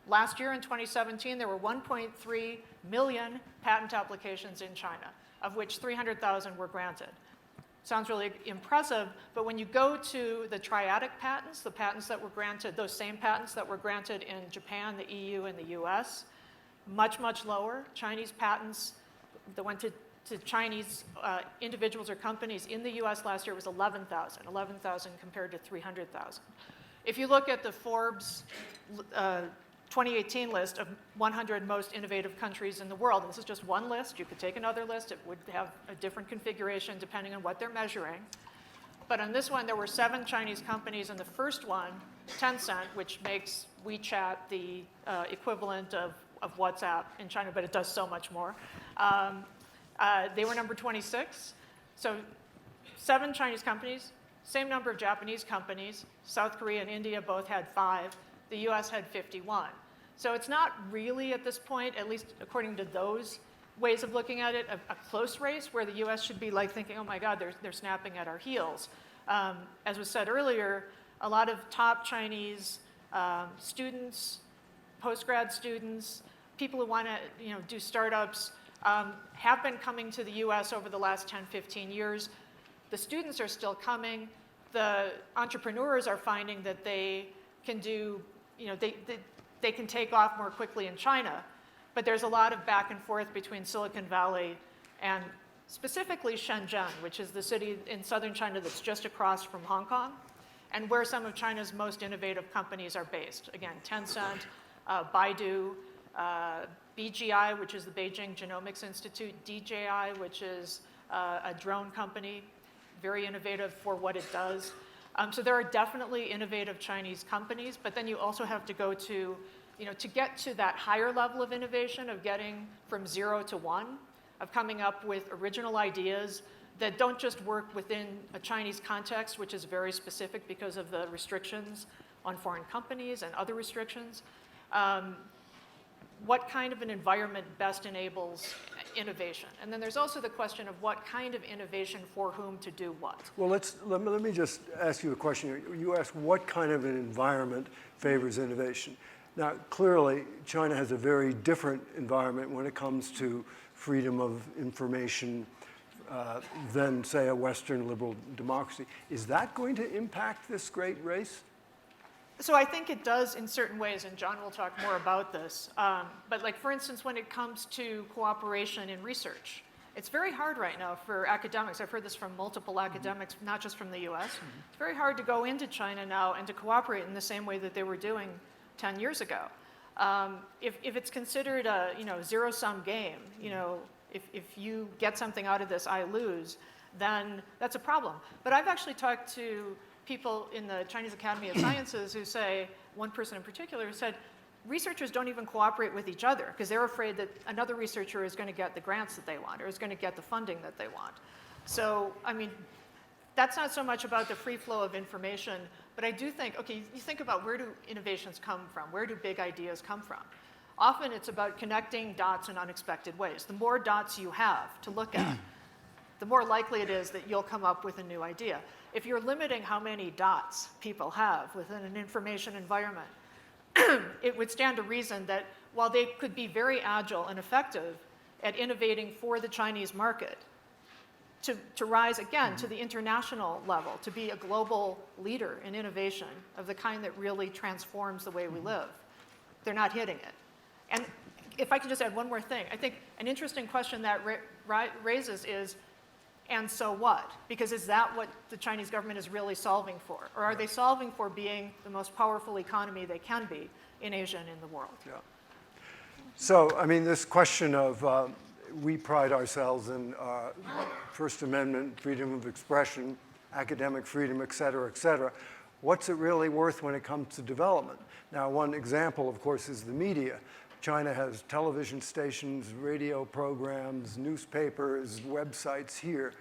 Last year in 2017, there were 1.3 million patent applications in China, of which 300,000 were granted. Sounds really impressive, but when you go to the triadic patents, the patents that were granted, those same patents that were granted in Japan, the EU, and the US, much, much lower. Chinese patents that went to Chinese individuals or companies in the US last year was 11,000 compared to 300,000. If you look at the Forbes 2018 list of 100 most innovative countries in the world, and this is just one list, you could take another list, it would have a different configuration depending on what they're measuring. But on this one, there were 7 Chinese companies, and the first one, Tencent, which makes WeChat the equivalent of WhatsApp in China, but it does so much more. They were number 26. So 7 Chinese companies, same number of Japanese companies. South Korea and India both had 5. The US had 51. So it's not really at this point, at least according to those ways of looking at it, a close race where the US should be like thinking, oh my God, they're snapping at our heels. As was said earlier, a lot of top Chinese students, post-grad students, people who want to do startups, have been coming to the US over the last 10, 15 years. The students are still coming. The entrepreneurs are finding that they can do, they can take off more quickly in China. But there's a lot of back and forth between Silicon Valley and specifically Shenzhen, which is the city in southern China that's just across from Hong Kong, and where some of China's most innovative companies are based. Again, Tencent, Baidu, BGI, which is the Beijing Genomics Institute, DJI, which is a drone company, very innovative for what it does. So there are definitely innovative Chinese companies, but then you also have to go to, to get to that higher level of innovation, of getting from 0 to 1, of coming up with original ideas that don't just work within a Chinese context, which is very specific because of the restrictions on foreign companies and other restrictions. What kind of an environment best enables innovation? And then there's also the question of what kind of innovation for whom to do what. Well, let me just ask you a question here. You asked what kind of an environment favors innovation. Now, clearly, China has a very different environment when it comes to freedom of information, than, say, a Western liberal democracy. Is that going to impact this great race? So I think it does in certain ways, and John will talk more about this. But like, for instance, when it comes to cooperation in research, it's very hard right now for academics. I've heard this from multiple academics, not just from the US. It's very hard to go into China now and to cooperate in the same way that they were doing 10 years ago. If it's considered a zero-sum game, if you get something out of this, I lose, then that's a problem. But I've actually talked to people in the Chinese Academy of Sciences who say, one person in particular who said, researchers don't even cooperate with each other because they're afraid that another researcher is going to get the grants that they want or is going to get the funding that they want. So, I mean, that's not so much about the free flow of information, but I do think, okay, you think about where do innovations come from? Where do big ideas come from? Often it's about connecting dots in unexpected ways. The more dots you have to look at, the more likely it is that you'll come up with a new idea. If you're limiting how many dots people have within an information environment, it would stand to reason that while they could be very agile and effective at innovating for the Chinese market, to rise again to the international level, to be a global leader in innovation of the kind that really transforms the way we live, they're not hitting it. And if I could just add one more thing, I think an interesting question that raises is, and so what? Because is that what the Chinese government is really solving for? Or are they solving for being the most powerful economy they can be in Asia and in the world? Yeah. So, I mean, this question of we pride ourselves in First Amendment, freedom of expression, academic freedom, et cetera, what's it really worth when it comes to development? Now, one example, of course, is the media. China has television stations, radio programs, newspapers, websites here.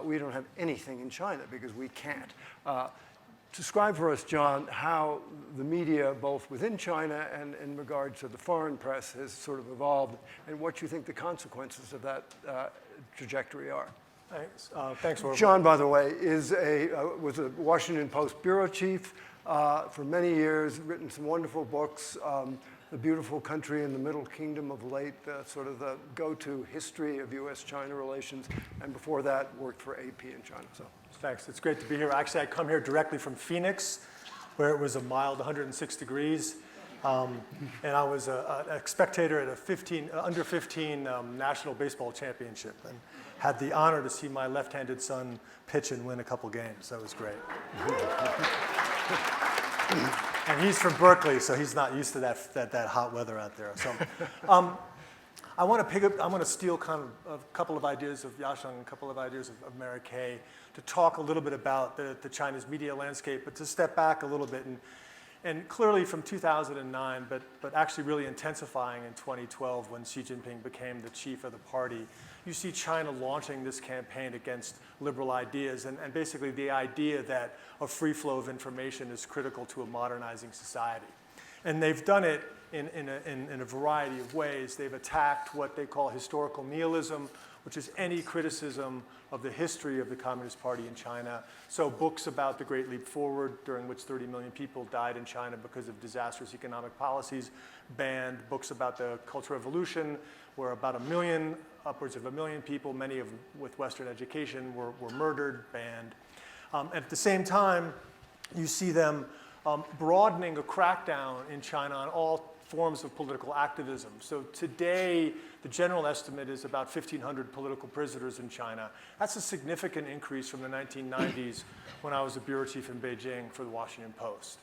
We don't have anything in China because we can't. Describe for us, John, how the media, both within China and in regard to the foreign press, has sort of evolved, and what you think the consequences of that trajectory are. Thanks. Thanks, Orville. John, by the way, was a Washington Post bureau chief for many years, written some wonderful books. The Beautiful Country in the Middle Kingdom of Late, sort of the go-to history of US-China relations, and before that worked for AP in China. So. Thanks. It's great to be here. Actually, I come here directly from Phoenix, where it was a mild 106 degrees, and I was a spectator at a under 15 national baseball championship, and had the honor to see my left-handed son pitch and win a couple games. That was great. And he's from Berkeley, so he's not used to that hot weather out there. So, I want to steal kind of a couple of ideas of Yasheng, a couple of ideas of Mary Kay, to talk a little bit about the Chinese media landscape, but to step back a little bit and clearly from 2009, but actually really intensifying in 2012 when Xi Jinping became the chief of the party. You see China launching this campaign against liberal ideas and basically the idea that a free flow of information is critical to a modernizing society. And they've done it in a variety of ways. They've attacked what they call historical nihilism, which is any criticism of the history of the Communist Party in China. So books about the Great Leap Forward, during which 30 million people died in China because of disastrous economic policies, banned. Books about the Cultural Revolution, where about upwards of 1 million people, many of them with Western education, were murdered, banned. At the same time, you see them broadening a crackdown in China on all forms of political activism. So today, the general estimate is about 1,500 political prisoners in China. That's a significant increase from the 1990s when I was a bureau chief in Beijing for the Washington Post.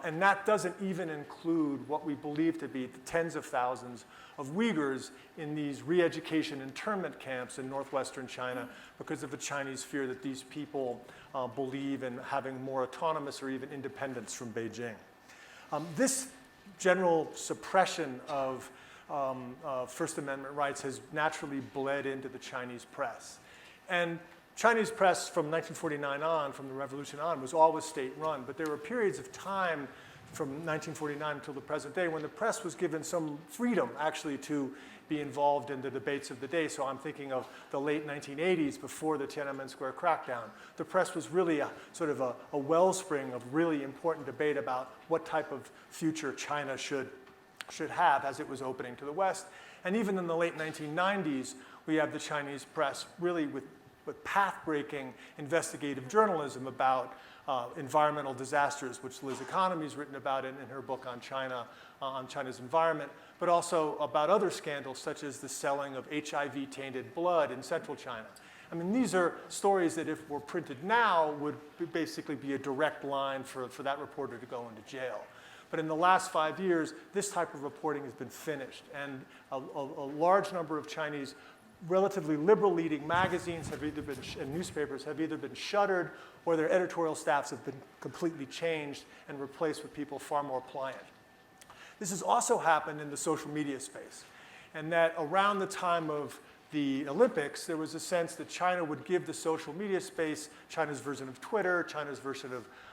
And that doesn't even include what we believe to be the tens of thousands of Uyghurs in these re-education internment camps in northwestern China because of the Chinese fear that these people believe in having more autonomous or even independence from Beijing. This general suppression of First Amendment rights has naturally bled into the Chinese press. And Chinese press from 1949 on, from the revolution on, was always state-run, but there were periods of time from 1949 until the present day when the press was given some freedom actually to be involved in the debates of the day. So I'm thinking of the late 1980s before the Tiananmen Square crackdown. The press was really a wellspring of really important debate about what type of future China should have as it was opening to the West. And even in the late 1990s, we have the Chinese press really with but path-breaking investigative journalism about environmental disasters, which Liz Economy's written about in her book on China, on China's environment, but also about other scandals such as the selling of HIV-tainted blood in central China. I mean, these are stories that if were printed now would basically be a direct line for that reporter to go into jail. But in the last 5 years, this type of reporting has been finished, and a large number of Chinese relatively liberal leading magazines have either been, and newspapers have either been shuttered or their editorial staffs have been completely changed and replaced with people far more pliant. This has also happened in the social media space, and that around the time of the Olympics, there was a sense that China would give the social media space, China's version of Twitter, China's version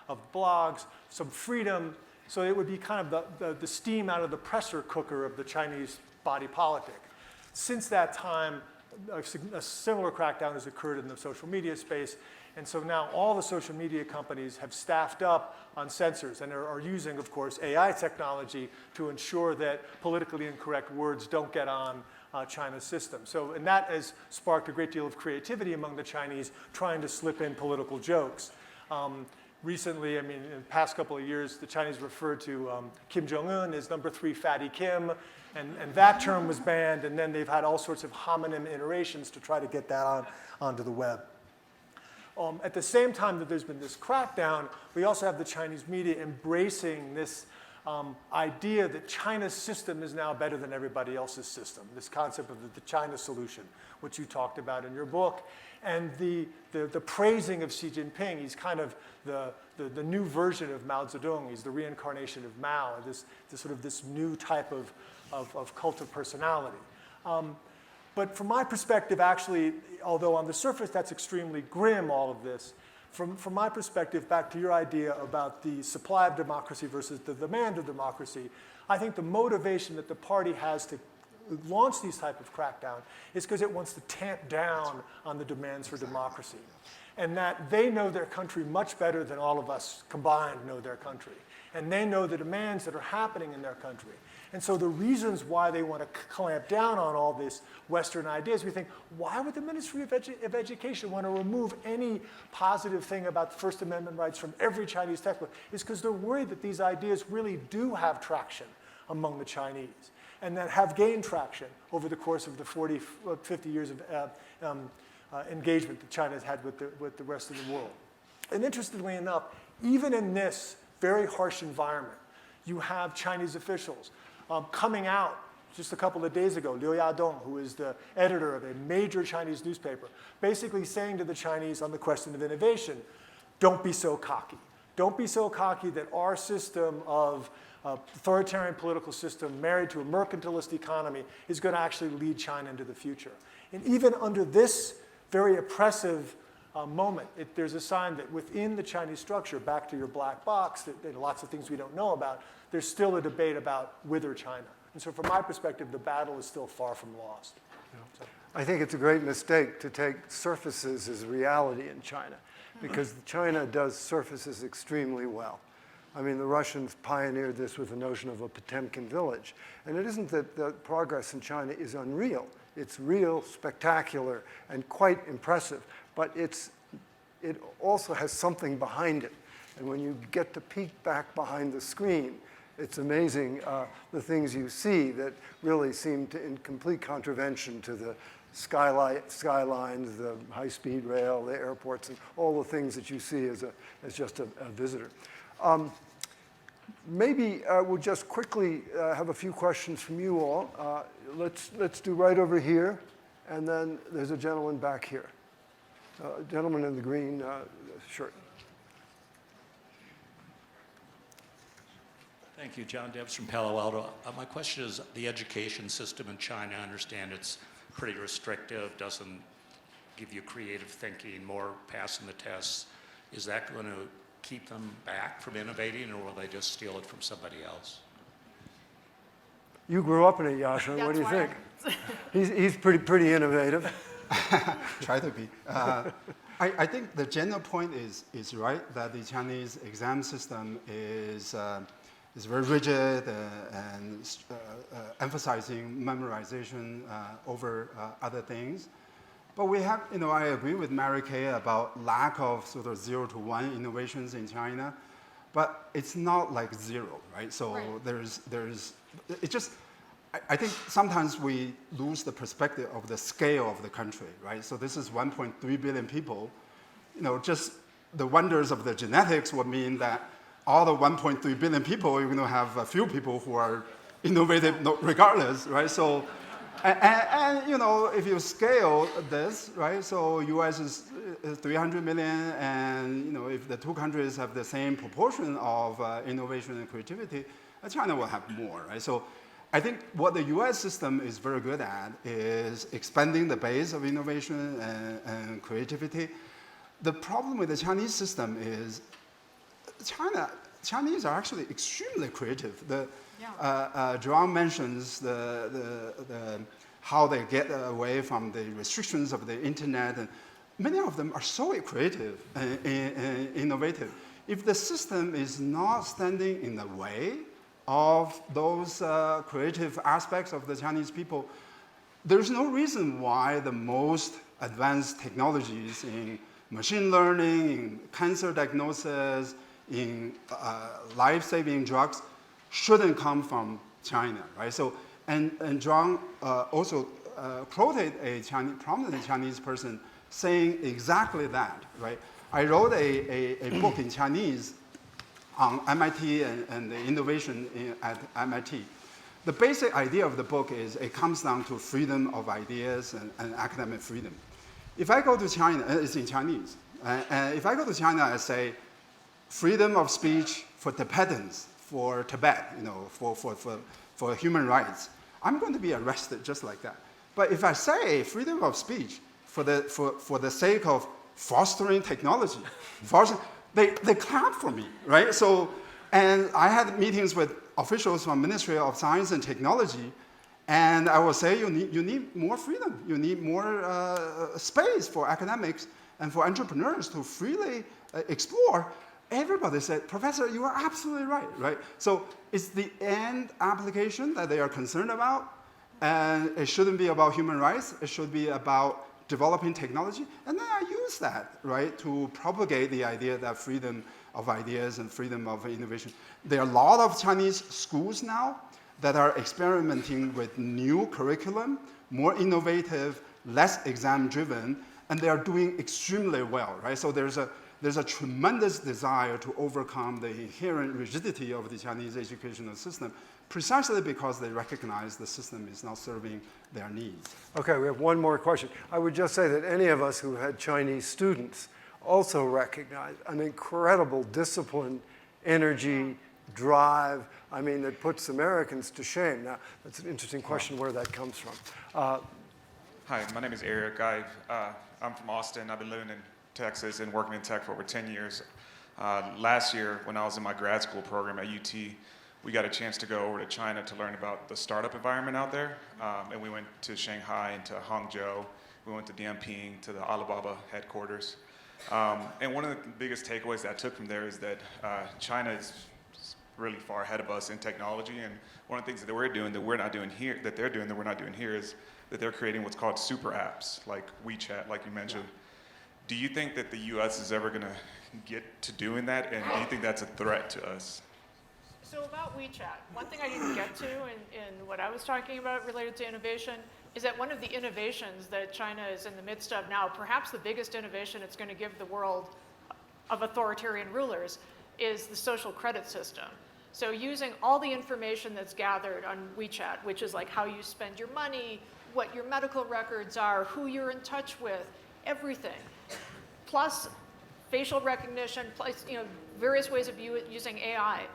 of blogs, some freedom, so it would be kind of the steam out of the pressure cooker of the Chinese body politic. Since that time, a similar crackdown has occurred in the social media space, and so now all the social media companies have staffed up on censors and are using, of course, AI technology to ensure that politically incorrect words don't get on China's system. So, and that has sparked a great deal of creativity among the Chinese trying to slip in political jokes. Recently, I mean, in the past couple of years, the Chinese referred to Kim Jong-un as number 3 Fatty Kim, and that term was banned, and then they've had all sorts of homonym iterations to try to get that onto the web. At the same time that there's been this crackdown, we also have the Chinese media embracing this idea that China's system is now better than everybody else's system, this concept of the China solution, which you talked about in your book, and the praising of Xi Jinping. He's kind of the new version of Mao Zedong. He's the reincarnation of Mao, this sort of this new type of cult of personality. But from my perspective, actually, although on the surface that's extremely grim, all of this, from my perspective, back to your idea about the supply of democracy versus the demand of democracy, I think the motivation that the party has to launch these type of crackdown is because it wants to tamp down on the demands for democracy. And that they know their country much better than all of us combined know their country. And they know the demands that are happening in their country. And so the reasons why they want to clamp down on all these Western ideas, we think, why would the Ministry of Education want to remove any positive thing about the First Amendment rights from every Chinese textbook? It's because they're worried that these ideas really do have traction among the Chinese and that have gained traction over the course of the 40, 50 years of engagement that China has had with the rest of the world. And interestingly enough, even in this very harsh environment, you have Chinese officials coming out just a couple of days ago, Liu Yadong, who is the editor of a major Chinese newspaper, basically saying to the Chinese on the question of innovation, don't be so cocky. Don't be so cocky that our system of authoritarian political system married to a mercantilist economy is going to actually lead China into the future. And even under this very oppressive moment, there's a sign that within the Chinese structure, back to your black box, that lots of things we don't know about, there's still a debate about whether China. And so from my perspective, the battle is still far from lost. So. I think it's a great mistake to take surfaces as reality in China, because China does surfaces extremely well. I mean, the Russians pioneered this with the notion of a Potemkin village. And it isn't that the progress in China is unreal. It's real, spectacular, and quite impressive. But it also has something behind it. And when you get to peek back behind the screen, it's amazing the things you see that really seem to in complete contravention to the skylines, the high-speed rail, the airports, and all the things that you see as just a visitor. Maybe we'll just quickly have a few questions from you all. Let's do right over here, and then there's a gentleman back here. Gentleman in the green shirt. Thank you, John Debs from Palo Alto. My question is the education system in China. I understand it's pretty restrictive, doesn't give you creative thinking, more passing the tests. Is that going to keep them back from innovating, or will they just steal it from somebody else? You grew up in it, Yasheng. What do you think? He's pretty innovative. Try to be. I think the general point is right, that the Chinese exam system is very rigid and emphasizing memorization over other things. But we have, I agree with Mary Kay about lack of sort of 0 to 1 innovations in China, but it's not like zero, right? So it's just, I think sometimes we lose the perspective of the scale of the country, right? So this is 1.3 billion people. Just the wonders of the genetics would mean that all the 1.3 billion people, you're going to have a few people who are innovative regardless, right? So, and if you scale this, right? So U.S. is 300 million, and if the two countries have the same proportion of innovation and creativity, China will have more, right? So I think what the U.S. system is very good at is expanding the base of innovation and creativity. The problem with the Chinese system is Chinese are actually extremely creative. Zhuang mentions how they get away from the restrictions of the internet, and many of them are so creative and innovative. If the system is not standing in the way of those creative aspects of the Chinese people, there's no reason why the most advanced technologies in machine learning, in cancer diagnosis, in life-saving drugs shouldn't come from China, right? So, and Zhuang also quoted a prominent Chinese person saying exactly that, right? I wrote a book in Chinese on MIT and the innovation at MIT. The basic idea of the book is it comes down to freedom of ideas and academic freedom. If I go to China, it's in Chinese, and if I go to China and say, freedom of speech for Tibetans, for Tibet, for human rights, I'm going to be arrested just like that. But if I say freedom of speech for the sake of fostering technology, they clap for me, right? So, and I had meetings with officials from Ministry of Science and Technology, and I will say you need more freedom. You need more space for academics and for entrepreneurs to freely explore. Everybody said, Professor, you are absolutely right? So it's the end application that they are concerned about, and it shouldn't be about human rights. It should be about developing technology, and then I use that, right, to propagate the idea that freedom of ideas and freedom of innovation. There are a lot of Chinese schools now that are experimenting with new curriculum, more innovative, less exam-driven, and they are doing extremely well, right? So there's a tremendous desire to overcome the inherent rigidity of the Chinese educational system, precisely because they recognize the system is not serving their needs. Okay, we have one more question. I would just say that any of us who had Chinese students also recognize an incredible discipline, energy, drive, that puts Americans to shame. Now, that's an interesting question where that comes from. Hi, my name is Eric. I'm from Austin. I've been living in Texas and working in tech for over 10 years. Last year, when I was in my grad school program at UT, we got a chance to go over to China to learn about the startup environment out there. And we went to Shanghai and to Hangzhou. We went to Dianping, to the Alibaba headquarters. And one of the biggest takeaways that I took from there is that China is really far ahead of us in technology. And one of the things that we're doing that we're not doing here, that they're doing that we're not doing here, is that they're creating what's called super apps, like WeChat, like you mentioned. Do you think that the US is ever going to get to doing that? And do you think that's a threat to us? So about WeChat, one thing I didn't get to in what I was talking about related to innovation is that one of the innovations that China is in the midst of now, perhaps the biggest innovation it's going to give the world of authoritarian rulers, is the social credit system. So using all the information that's gathered on WeChat, which is like how you spend your money, what your medical records are, who you're in touch with, everything, plus facial recognition, plus various ways of using AI.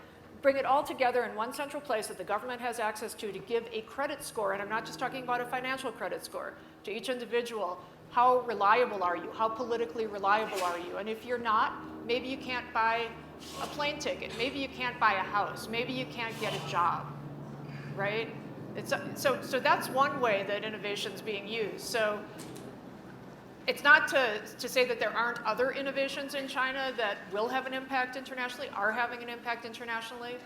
Bring it all together in one central place that the government has access to give a credit score, and I'm not just talking about a financial credit score, to each individual. How reliable are you? How politically reliable are you? And if you're not, maybe you can't buy a plane ticket. Maybe you can't buy a house. Maybe you can't get a job, right? So that's one way that innovation's being used. So it's not to say that there aren't other innovations in China that will have an impact internationally, are having an impact internationally,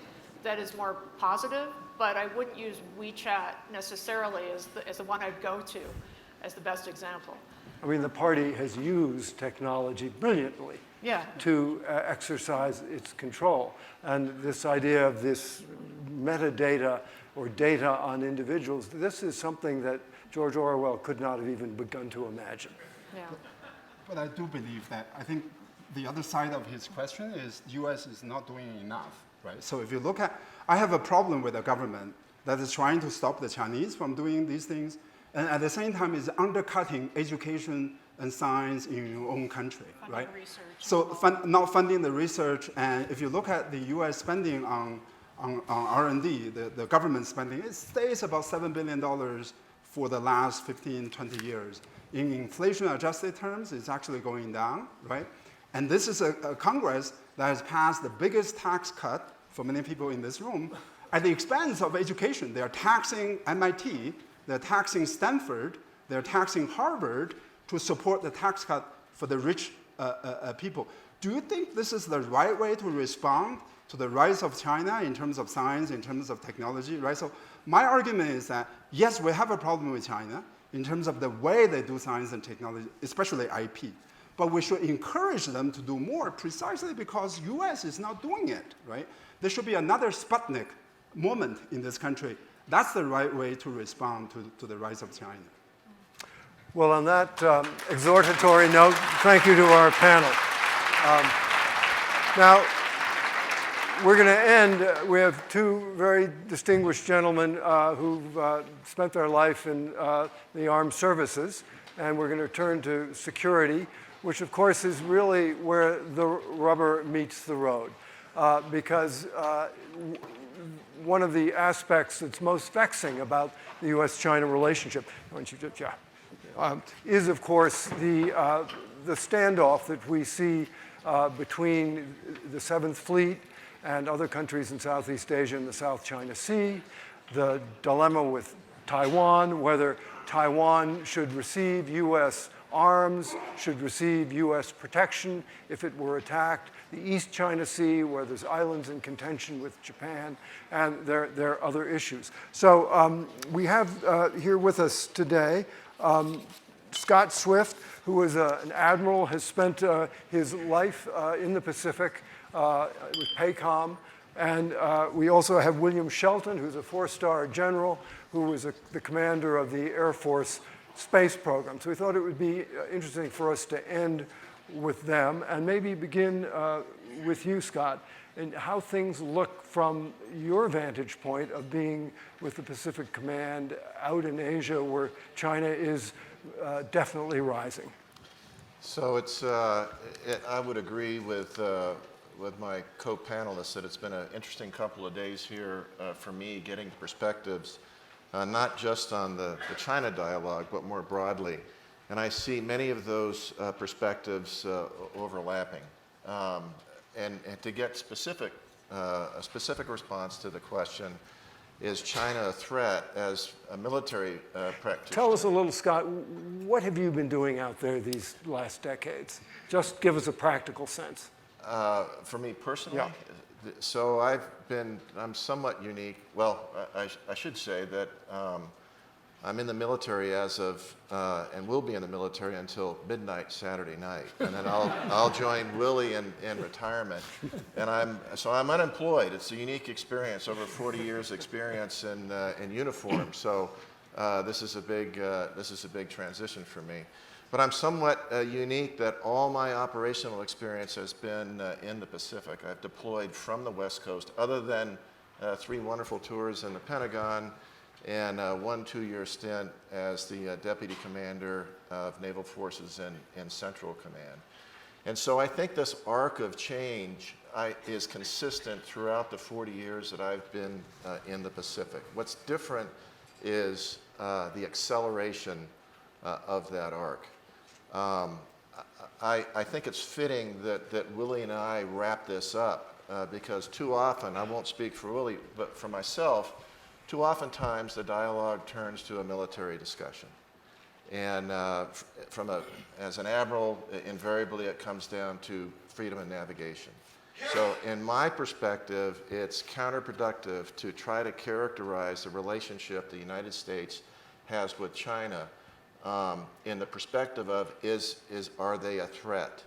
that is more positive, but I wouldn't use WeChat necessarily as the one I'd go to as the best example. I mean, the party has used technology brilliantly Yeah. to exercise its control. And this idea of this metadata or data on individuals, this is something that George Orwell could not have even begun to imagine. Yeah. But I do believe that, I think the other side of his question is US is not doing enough, right? So if you look at, I have a problem with a government that is trying to stop the Chinese from doing these things, and at the same time is undercutting education and science in your own country, right? Research So not funding the research, and if you look at the US spending on R&D, the government spending, it stays about $7 billion for the last 15, 20 years. In inflation-adjusted terms, it's actually going down, right? And this is a Congress that has passed the biggest tax cut for many people in this room at the expense of education. They're taxing MIT, they're taxing Stanford, they're taxing Harvard to support the tax cut for the rich people. Do you think this is the right way to respond to the rise of China in terms of science, in terms of technology, right? So my argument is that, yes, we have a problem with China in terms of the way they do science and technology, especially IP. But we should encourage them to do more precisely because US is not doing it, right? There should be another Sputnik moment in this country. That's the right way to respond to the rise of China. Well, on that exhortatory note, thank you to our panel. Now, we're going to end. We have two very distinguished gentlemen who've spent their life in the armed services, and we're going to turn to security, which of course is really where the rubber meets the road. Because one of the aspects that's most vexing about the US-China relationship, is of course the standoff that we see between the 7th Fleet and other countries in Southeast Asia and the South China Sea, the dilemma with Taiwan, whether Taiwan should receive US arms, should receive US protection if it were attacked, the East China Sea, where there's islands in contention with Japan, and there are other issues. So we have here with us today Scott Swift, who is an admiral, has spent his life in the Pacific with PACOM. And we also have William Shelton, who's a 4-star general, who was the commander of the Air Force space program. So we thought it would be interesting for us to end with them and maybe begin with you, Scott, and how things look from your vantage point of being with the Pacific Command out in Asia, where China is definitely rising. So I would agree with my co-panelists that it's been an interesting couple of days here for me, getting perspectives, not just on the China dialogue, but more broadly. And I see many of those perspectives overlapping. And to get a specific response to the question, is China a threat as a military practitioner? Tell us a little, Scott, what have you been doing out there these last decades? Just give us a practical sense. For me personally? Yeah. So I'm somewhat unique. Well, I should say that I'm in the military as of, and will be in the military until midnight Saturday night. And then I'll join Willie in retirement. And I'm unemployed. It's a unique experience, over 40 years experience in uniform. So this is a big transition for me. But I'm somewhat unique that all my operational experience has been in the Pacific. I've deployed from the West Coast, other than 3 wonderful tours in the Pentagon and 1 2-year stint as the Deputy Commander of Naval Forces in Central Command. And so I think this arc of change is consistent throughout the 40 years that I've been in the Pacific. What's different is the acceleration of that arc. I think it's fitting that Willie and I wrap this up because too often, I won't speak for Willie, but for myself, too oftentimes the dialogue turns to a military discussion. And as an admiral, invariably it comes down to freedom of navigation. So in my perspective, it's counterproductive to try to characterize the relationship the United States has with China in the perspective of are they a threat?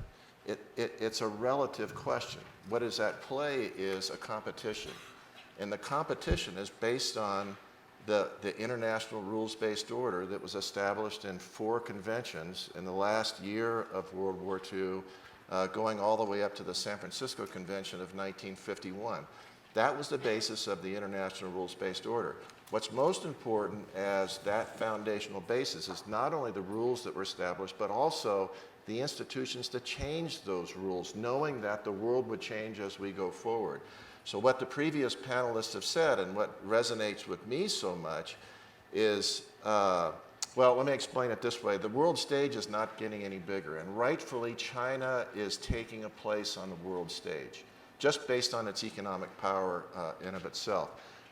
It's a relative question. What is at play is a competition. And the competition is based on the international rules-based order that was established in 4 conventions in the last year of World War II, going all the way up to the San Francisco Convention of 1951. That was the basis of the international rules-based order. What's most important as that foundational basis is not only the rules that were established, but also the institutions to change those rules, knowing that the world would change as we go forward. So what the previous panelists have said and what resonates with me so much is, well, let me explain it this way. The world stage is not getting any bigger, and rightfully China is taking a place on the world stage, just based on its economic power in of itself.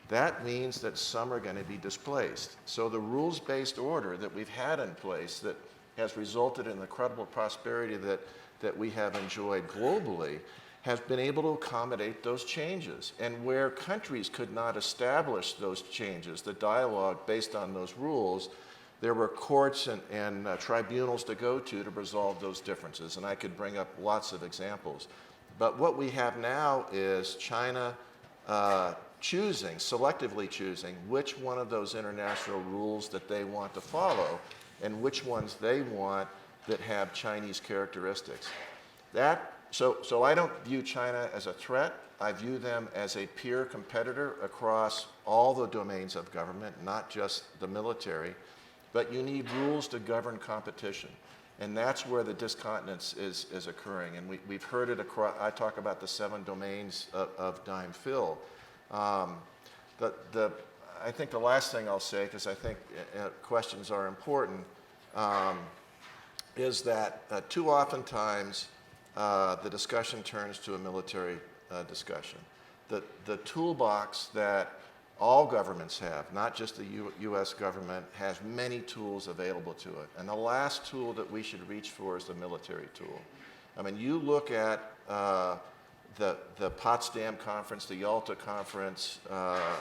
That means that some are going to be displaced. So the rules-based order that we've had in place that has resulted in the credible prosperity that we have enjoyed globally has been able to accommodate those changes. And where countries could not establish those changes, the dialogue based on those rules, there were courts and tribunals to go to resolve those differences. And I could bring up lots of examples. But what we have now is China selectively choosing which one of those international rules that they want to follow and which ones they want that have Chinese characteristics. So I don't view China as a threat. I view them as a peer competitor across all the domains of government, not just the military. But you need rules to govern competition. And that's where the discontinence is occurring. And we've heard it across. I talk about the 7 domains of Dime Phil. I think the last thing I'll say, because I think questions are important, is that too oftentimes the discussion turns to a military discussion. The toolbox that all governments have, not just the U.S. government, has many tools available to it. And the last tool that we should reach for is the military tool. I mean, you look at the Potsdam Conference, the Yalta Conference,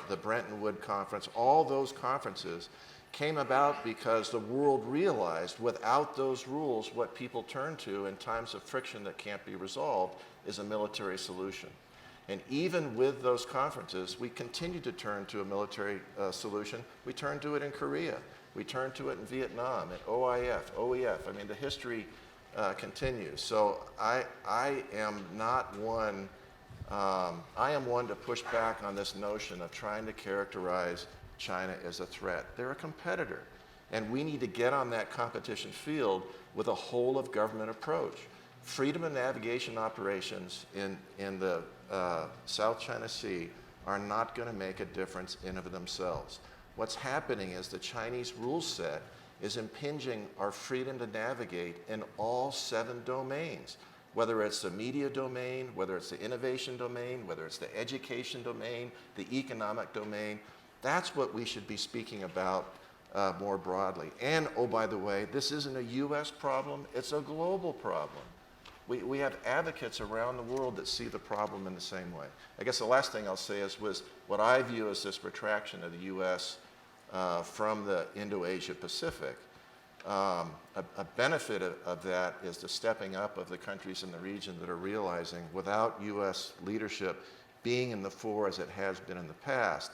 the Bretton Woods Conference, all those conferences came about because the world realized without those rules, what people turn to in times of friction that can't be resolved is a military solution. And even with those conferences, we continue to turn to a military solution. We turn to it in Korea. We turn to it in Vietnam, at OIF, OEF. I mean, the history continues. So I am not one, I am one to push back on this notion of trying to characterize China as a threat. They're a competitor. And we need to get on that competition field with a whole of government approach. Freedom of navigation operations in the South China Sea are not going to make a difference in and of themselves. What's happening is the Chinese rule set is impinging our freedom to navigate in all 7 domains, whether it's the media domain, whether it's the innovation domain, whether it's the education domain, the economic domain. That's what we should be speaking about more broadly. And, oh, by the way, this isn't a U.S. problem, it's a global problem. We have advocates around the world that see the problem in the same way. I guess the last thing I'll say was what I view as this retraction of the U.S. From the Indo-Asia Pacific. A benefit of that is the stepping up of the countries in the region that are realizing without U.S. leadership being in the fore as it has been in the past,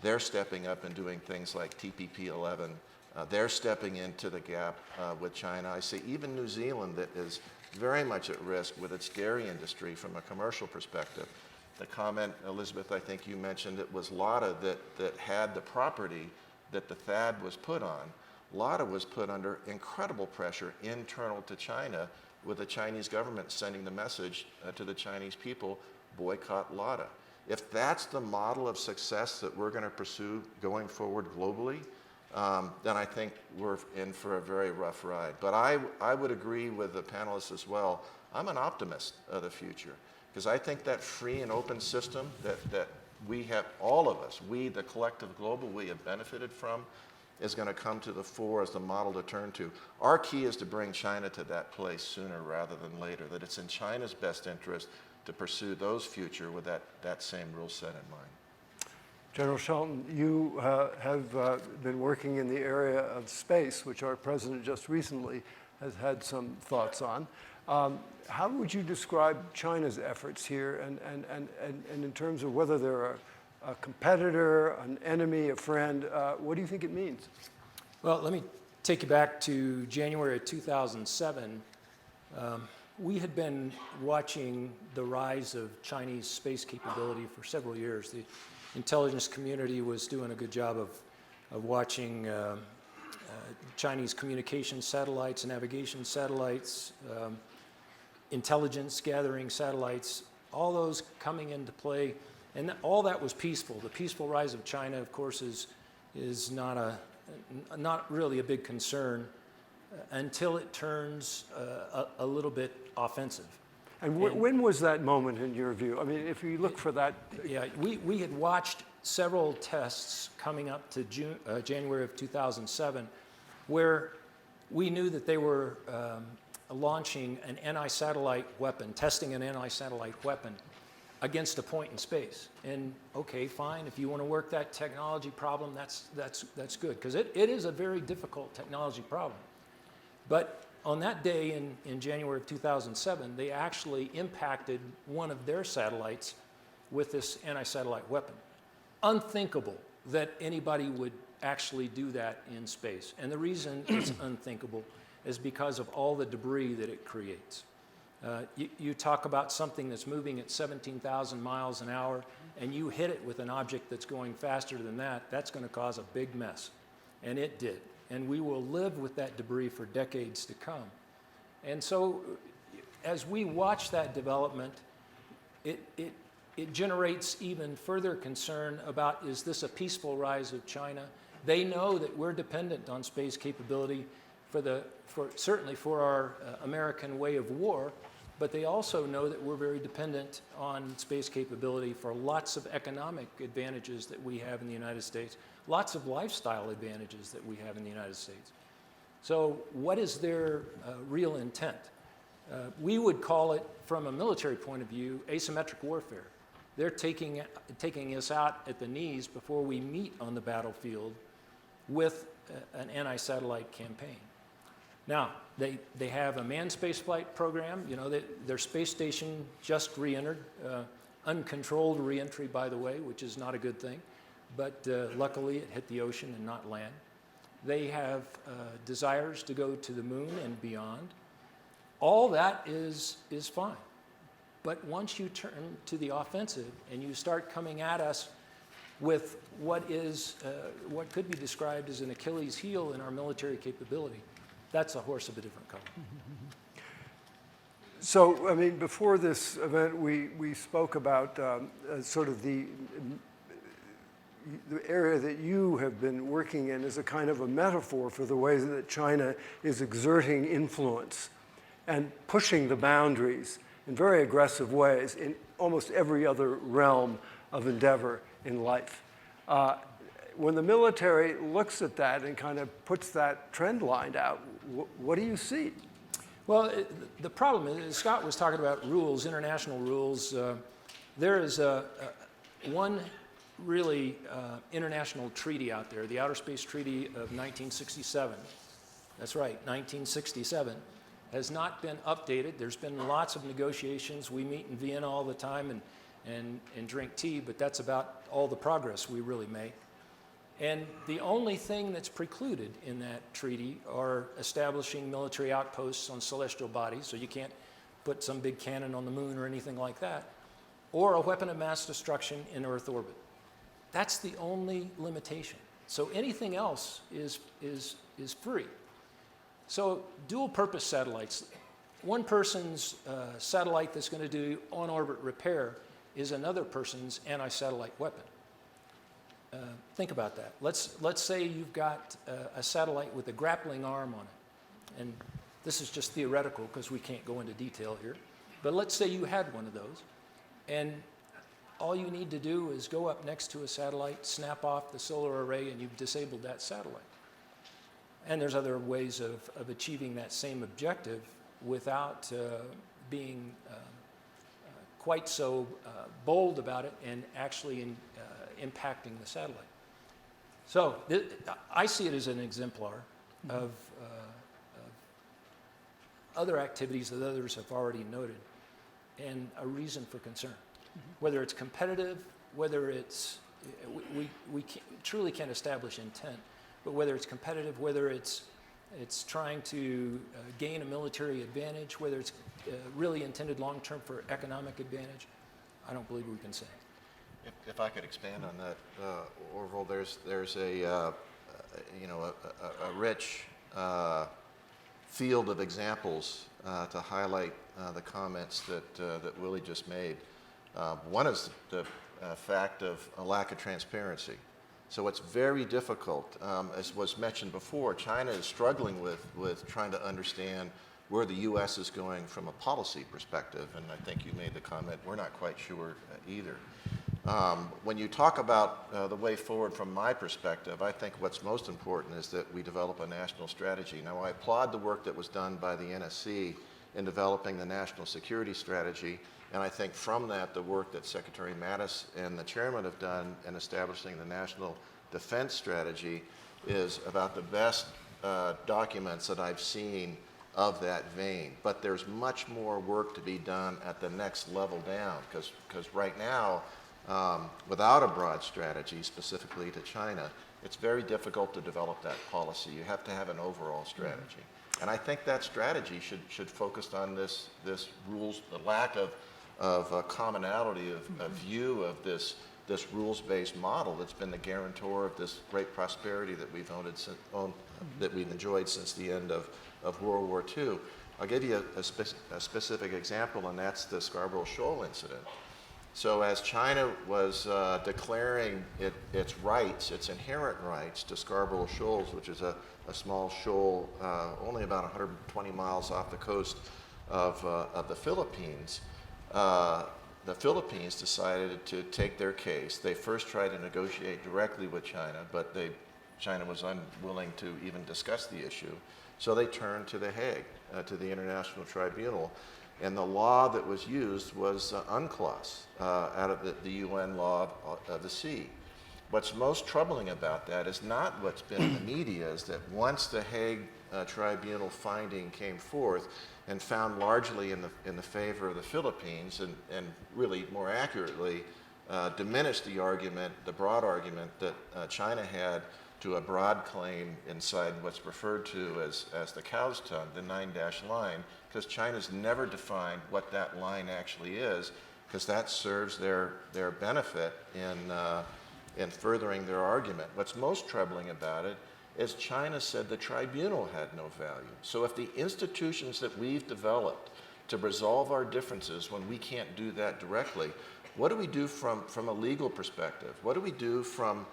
they're stepping up and doing things like TPP-11. They're stepping into the gap with China. I see even New Zealand that is very much at risk with its dairy industry from a commercial perspective. The comment, Elizabeth, I think you mentioned, it was Lotta that had the property that the THAAD was put on. Lotta was put under incredible pressure internal to China with the Chinese government sending the message to the Chinese people, boycott Lotta. If that's the model of success that we're going to pursue going forward globally, then I think we're in for a very rough ride. But I would agree with the panelists as well. I'm an optimist of the future because I think that free and open system that we have, all of us, we, the collective global, we have benefited from, is going to come to the fore as the model to turn to. Our key is to bring China to that place sooner rather than later, that it's in China's best interest to pursue those future with that same rule set in mind. General Shelton, you have been working in the area of space, which our president just recently has had some thoughts on. How would you describe China's efforts here, and in terms of whether they're a competitor, an enemy, a friend? What do you think it means? Well, let me take you back to January of 2007. We had been watching the rise of Chinese space capability for several years. The intelligence community was doing a good job of watching Chinese communication satellites, navigation satellites, intelligence gathering satellites, all those coming into play. And all that was peaceful. The peaceful rise of China, of course, is not really a big concern until it turns a little bit offensive. And when was that moment in your view? I mean, if you look for that. Yeah, we had watched several tests coming up to January of 2007 where we knew that they were launching an anti-satellite weapon, testing an anti-satellite weapon against a point in space. And okay, fine, if you want to work that technology problem, that's good, because it is a very difficult technology problem. But on that day in January of 2007, they actually impacted one of their satellites with this anti-satellite weapon. Unthinkable that anybody would actually do that in space. And the reason it's unthinkable is because of all the debris that it creates. You talk about something that's moving at 17,000 miles an hour, and you hit it with an object that's going faster than that, that's going to cause a big mess. And it did. And we will live with that debris for decades to come. And so as we watch that development, it generates even further concern about, is this a peaceful rise of China? They know that we're dependent on space capability certainly for our American way of war, but they also know that we're very dependent on space capability for lots of economic advantages that we have in the United States, lots of lifestyle advantages that we have in the United States. So what is their real intent? We would call it, from a military point of view, asymmetric warfare. They're taking us out at the knees before we meet on the battlefield with an anti-satellite campaign. Now, they have a manned spaceflight program. You know, their space station just re-entered, uncontrolled re-entry, by the way, which is not a good thing. But luckily, it hit the ocean and not land. They have desires to go to the moon and beyond. All that is fine. But once you turn to the offensive and you start coming at us with what could be described as an Achilles heel in our military capability, that's a horse of a different color. So, I mean, before this event, we spoke about sort of the area that you have been working in as a kind of a metaphor for the ways that China is exerting influence and pushing the boundaries in very aggressive ways in almost every other realm of endeavor in life. When the military looks at that and kind of puts that trend line out, what do you see? Well, the problem is, Scott was talking about rules, international rules. There is one really international treaty out there, the Outer Space Treaty of 1967. That's right, 1967. Has not been updated. There's been lots of negotiations. We meet in Vienna all the time and drink tea, but that's about all the progress we really make. And the only thing that's precluded in that treaty are establishing military outposts on celestial bodies, so you can't put some big cannon on the moon or anything like that, or a weapon of mass destruction in Earth orbit. That's the only limitation. So anything else is free. So dual purpose satellites, one person's satellite that's going to do on-orbit repair is another person's anti-satellite weapon. Think about that. Let's say you've got a satellite with a grappling arm on it. And this is just theoretical because we can't go into detail here. But let's say you had one of those. And all you need to do is go up next to a satellite, snap off the solar array, and you've disabled that satellite. And there's other ways of achieving that same objective without being quite so bold about it and actually impacting the satellite. So I see it as an exemplar of other activities that others have already noted, and a reason for concern. Whether it's competitive, whether it's, we truly can't establish intent, but whether it's competitive, whether it's trying to gain a military advantage, whether it's really intended long-term for economic advantage, I don't believe we can say. If I could expand on that, Orville, there's a rich field of examples to highlight the comments that Willie just made. One is the fact of a lack of transparency. So it's very difficult. As was mentioned before, China is struggling with trying to understand where the U.S. is going from a policy perspective, and I think you made the comment, we're not quite sure either. When you talk about the way forward from my perspective, I think what's most important is that we develop a national strategy. Now, I applaud the work that was done by the NSC in developing the national security strategy, and I think from that, the work that Secretary Mattis and the chairman have done in establishing the national defense strategy is about the best documents that I've seen of that vein. But there's much more work to be done at the next level down, because right now, without a broad strategy specifically to China, it's very difficult to develop that policy. You have to have an overall strategy. And I think that strategy should focus on this rules, the lack of commonality of view of this rules-based model that's been the guarantor of this great prosperity that we've enjoyed since the end of World War II. I'll give you a specific example, and that's the Scarborough Shoal incident. So as China was declaring its rights, its inherent rights to Scarborough Shoals, which is a small shoal only about 120 miles off the coast of the Philippines, the Philippines decided to take their case. They first tried to negotiate directly with China, but China was unwilling to even discuss the issue. So they turned to The Hague, to the International Tribunal. And the law that was used was UNCLOS, out of the UN law of the sea. What's most troubling about that is not what's been in the media, is that once the Hague Tribunal finding came forth and found largely in the favor of the Philippines, and really more accurately diminished the argument, the broad argument that China had to a broad claim inside what's referred to as the cow's tongue, the 9-dash line, because China's never defined what that line actually is, because that serves their benefit in furthering their argument. What's most troubling about it is China said the tribunal had no value. So if the institutions that we've developed to resolve our differences when we can't do that directly, what do we do from a legal perspective? What do we do from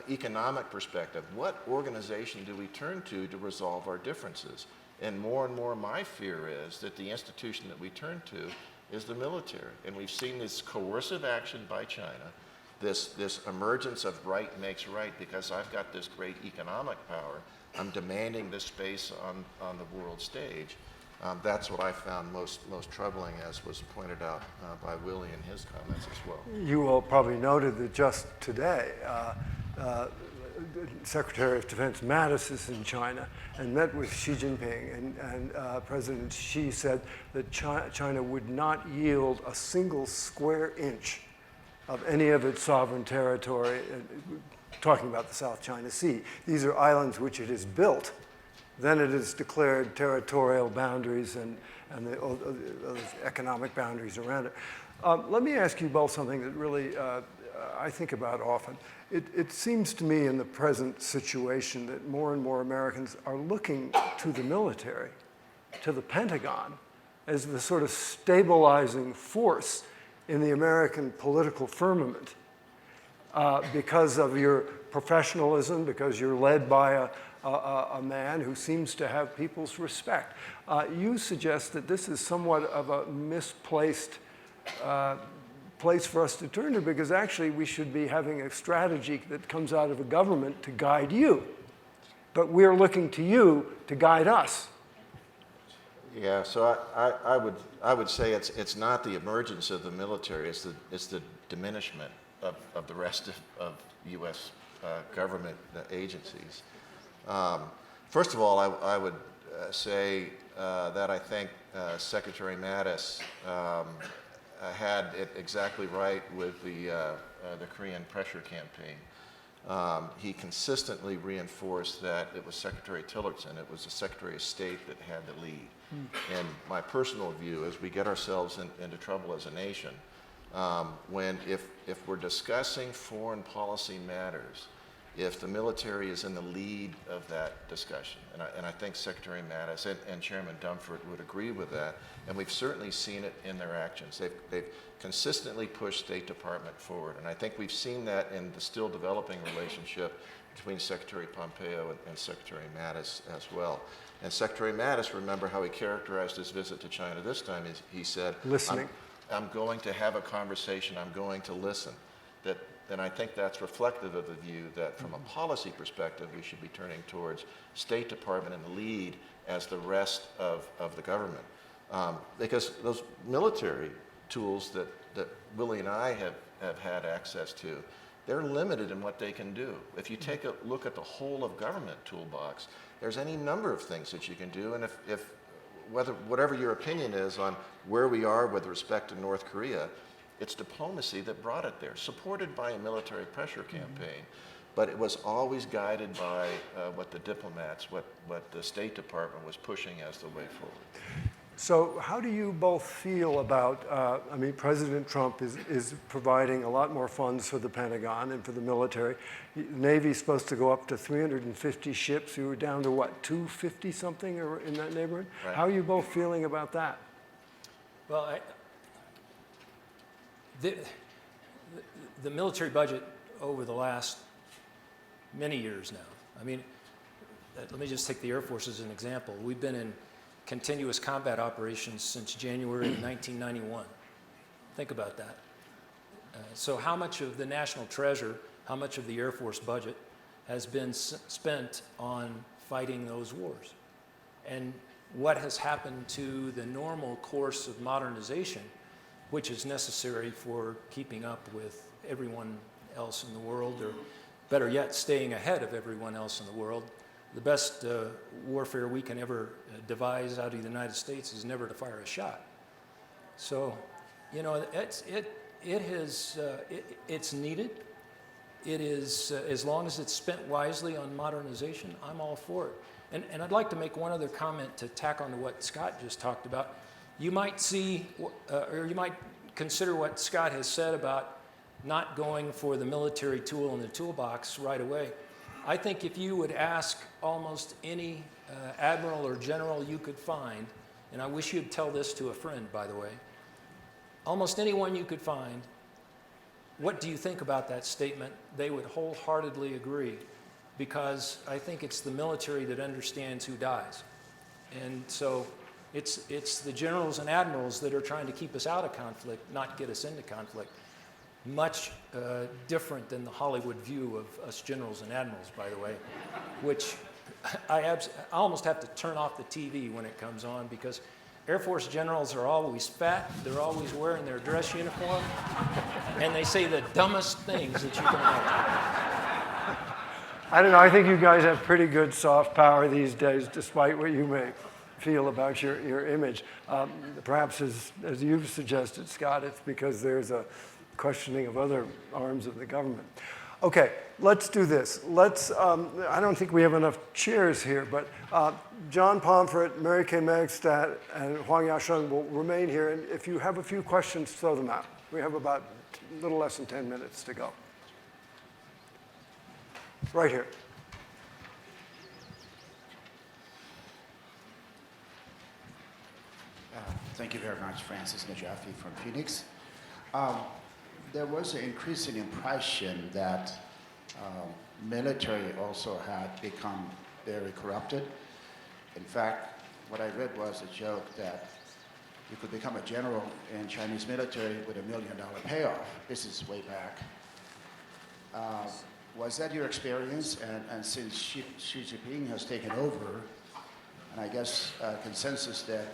economic perspective? What organization do we turn to resolve our differences? And more my fear is that the institution that we turn to is the military. And we've seen this coercive action by China, this emergence of right makes right, because I've got this great economic power. I'm demanding this space on the world stage. That's what I found most troubling, as was pointed out by Willie in his comments as well. You all probably noted that just today, Secretary of Defense Mattis is in China and met with Xi Jinping, and President Xi said that China would not yield a single square inch of any of its sovereign territory, talking about the South China Sea. These are islands which it has built. Then it has declared territorial boundaries and the economic boundaries around it. Let me ask you both something that really I think about often. It seems to me in the present situation that more and more Americans are looking to the military, to the Pentagon, as the sort of stabilizing force in the American political firmament because of your professionalism, because you're led by a man who seems to have people's respect. You suggest that this is somewhat of a misplaced place for us to turn to, because actually we should be having a strategy that comes out of a government to guide you. But we're looking to you to guide us. Yeah, so I would say it's not the emergence of the military, it's the diminishment of the rest of U.S. Government agencies. First of all, I would say that I think Secretary Mattis had it exactly right with the Korean pressure campaign. He consistently reinforced that it was Secretary Tillerson, it was the Secretary of State that had the lead. And my personal view is we get ourselves into trouble as a nation if we're discussing foreign policy matters, if the military is in the lead of that discussion. And I think Secretary Mattis and Chairman Dumford would agree with that, and we've certainly seen it in their actions. They've consistently pushed State Department forward, and I think we've seen that in the still developing relationship between Secretary Pompeo and Secretary Mattis as well. And Secretary Mattis, remember how he characterized his visit to China this time, he said, listening. I'm going to have a conversation, I'm going to listen. Then I think that's reflective of the view that from a policy perspective, we should be turning towards State Department in the lead as the rest of the government. Because those military tools that Willie and I have had access to, they're limited in what they can do. If you take a look at the whole of government toolbox, there's any number of things that you can do, and whatever your opinion is on where we are with respect to North Korea, it's diplomacy that brought it there, supported by a military pressure campaign, but it was always guided by what the diplomats, what the State Department was pushing as the way forward. So how do you both feel about, President Trump is providing a lot more funds for the Pentagon and for the military. The Navy's supposed to go up to 350 ships. We were down to what, 250 something or in that neighborhood? Right. How are you both feeling about that? Well, the military budget over the last many years now, let me just take the Air Force as an example. We've been in continuous combat operations since January of 1991. Think about that. So how much of the national treasure, how much of the Air Force budget has been spent on fighting those wars? And what has happened to the normal course of modernization, which is necessary for keeping up with everyone else in the world, or better yet, staying ahead of everyone else in the world? The best warfare we can ever devise out of the United States is never to fire a shot. So, it's needed. It is, as long as it's spent wisely on modernization, I'm all for it. And I'd like to make one other comment to tack on to what Scott just talked about. You might see, or you might consider what Scott has said about not going for the military tool in the toolbox right away. I think if you would ask almost any admiral or general you could find, and I wish you'd tell this to a friend, by the way, almost anyone you could find, what do you think about that statement? They would wholeheartedly agree, because I think it's the military that understands who dies. And so it's the generals and admirals that are trying to keep us out of conflict, not get us into conflict. Much different than the Hollywood view of us generals and admirals, by the way, which I almost have to turn off the TV when it comes on, because Air Force generals are always fat, they're always wearing their dress uniform, and they say the dumbest things that you can imagine. I don't know, I think you guys have pretty good soft power these days, despite what you may feel about your image. Perhaps as you've suggested, Scott, it's because there's a questioning of other arms of the government. Okay, let's do this. I don't think we have enough chairs here, but John Pomfret, Mary Kay Magistad, and Huang Yasheng will remain here, and if you have a few questions, throw them out. We have about a little less than 10 minutes to go. Right here. Thank you very much, Francis Najafi from Phoenix. There was an increasing impression that military also had become very corrupted. In fact, what I read was a joke that you could become a general in Chinese military with $1 million payoff. This is way back. Was that your experience? And since Xi Jinping has taken over, and I guess consensus that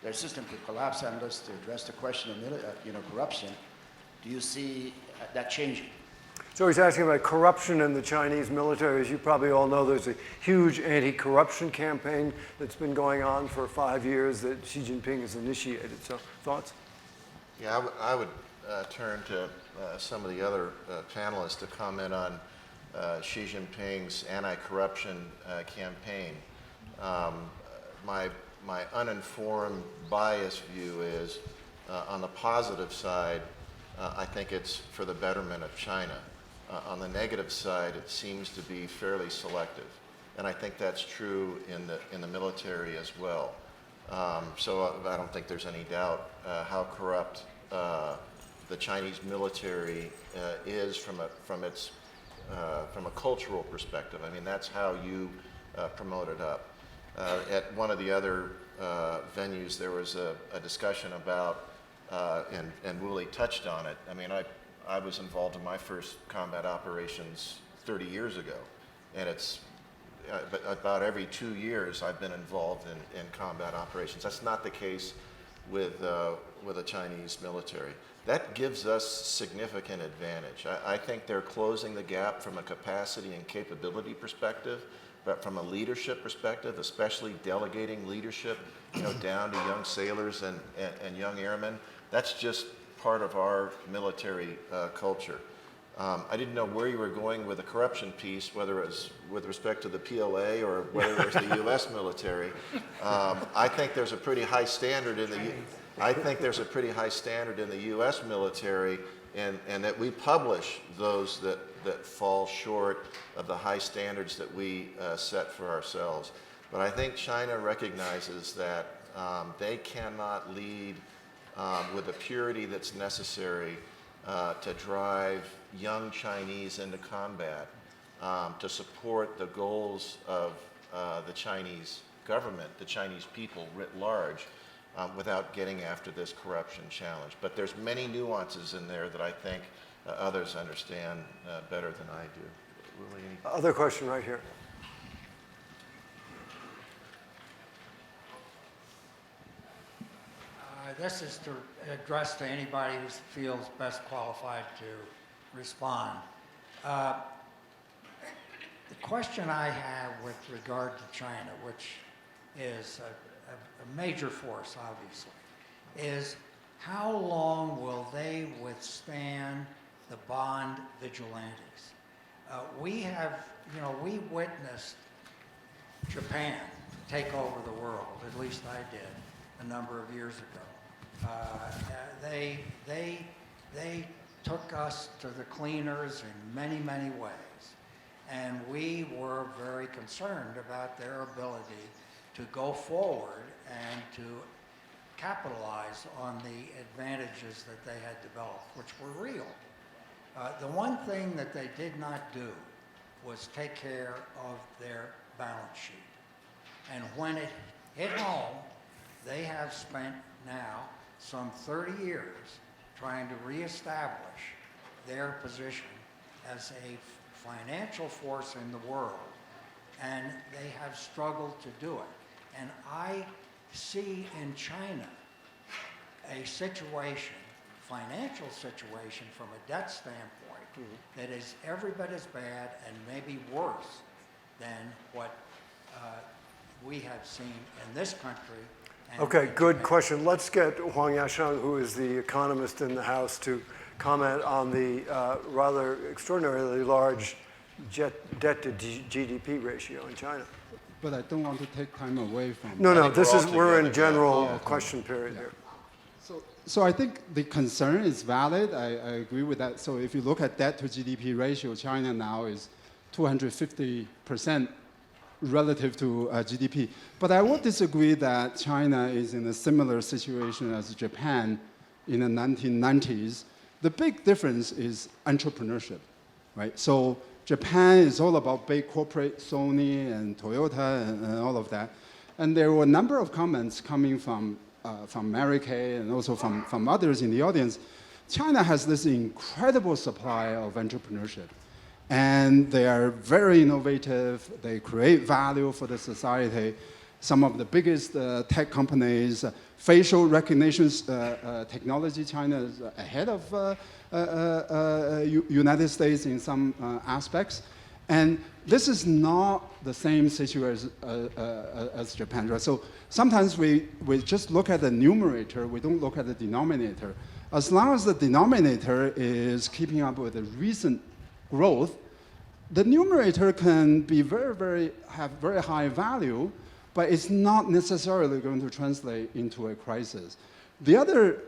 their system could collapse unless to address the question of corruption, Do you see that changing? So he's asking about corruption in the Chinese military. As you probably all know, there's a huge anti-corruption campaign that's been going on for 5 years that Xi Jinping has initiated. So, thoughts? Yeah, I would turn to some of the other panelists to comment on Xi Jinping's anti-corruption campaign. My uninformed, biased view is, on the positive side, I think it's for the betterment of China. On the negative side, it seems to be fairly selective, and I think that's true in the military as well. So I don't think there's any doubt how corrupt the Chinese military is from a cultural perspective. I mean, that's how you promote it up. At one of the other venues, there was a discussion about, and Woolley touched on it. I mean, I was involved in my first combat operations 30 years ago, and it's but about every 2 years I've been involved in combat operations. That's not the case with the Chinese military. That gives us significant advantage. I think they're closing the gap from a capacity and capability perspective, but from a leadership perspective, especially delegating leadership, down to young sailors and young airmen, that's just part of our military culture. I didn't know where you were going with the corruption piece, whether it was with respect to the PLA or whether it was the U.S. military. I think there's a pretty high standard in the U.S. military, and that we publish those that fall short of the high standards that we set for ourselves. But I think China recognizes that they cannot lead with the purity that's necessary to drive young Chinese into combat, to support the goals of the Chinese government, the Chinese people writ large, without getting after this corruption challenge. But there's many nuances in there that I think others understand better than I do. Willie, Other question right here. This is to address to anybody who feels best qualified to respond. The question I have with regard to China, which is a major force, obviously, is how long will they withstand the bond vigilantes? We have, we witnessed Japan take over the world, at least I did, a number of years ago. They took us to the cleaners in many, many ways. And we were very concerned about their ability to go forward and to capitalize on the advantages that they had developed, which were real. The one thing that they did not do was take care of their balance sheet. And when it hit home, they have spent now some 30 years trying to reestablish their position as a financial force in the world, and they have struggled to do it. And I see in China a situation, financial situation from a debt standpoint, that is every bit as bad and maybe worse than what we have seen in this country. Okay, good question. Let's get Huang Yasheng, who is the economist in the House, to comment on the rather extraordinarily large debt to GDP ratio in China. But I don't want to take time away from. No, we're in general question period here. So I think the concern is valid. I agree with that. So if you look at debt to GDP ratio, China now is 250% relative to GDP. But I would disagree that China is in a similar situation as Japan in the 1990s. The big difference is entrepreneurship, right? So Japan is all about big corporate, Sony and Toyota and all of that. And there were a number of comments coming from Mary Kay and also from others in the audience. China has this incredible supply of entrepreneurship. And they are very innovative. They create value for the society. some of the biggest tech companies, facial recognition technology. China is ahead of United States in some aspects. And this is not the same situation as Japan, right? So sometimes we just look at the numerator, we don't look at the denominator. As long as the denominator is keeping up with the recent growth, the numerator can be have very high value, but it's not necessarily going to translate into a crisis. The other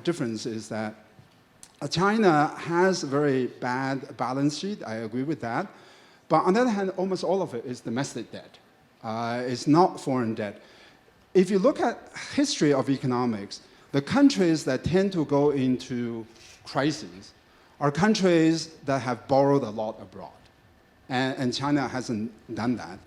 difference is that China has a very bad balance sheet. I agree with that. But on the other hand, almost all of it is domestic debt. It's not foreign debt. If you look at history of economics, the countries that tend to go into crises are countries that have borrowed a lot abroad. And China hasn't done that.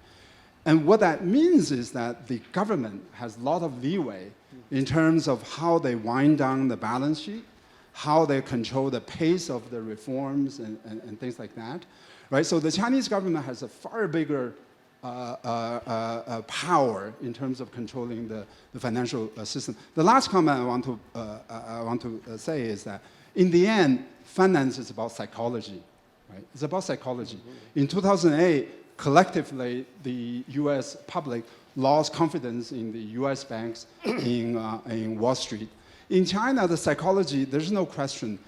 And what that means is that the government has a lot of leeway in terms of how they wind down the balance sheet, how they control the pace of the reforms and things like that. Right? So the Chinese government has a far bigger power in terms of controlling the financial system. The last comment I want to say is that in the end, finance is about psychology. Right? It's about psychology. In 2008, collectively, the U.S. public lost confidence in the U.S. banks in Wall Street. In China, the psychology, there's no question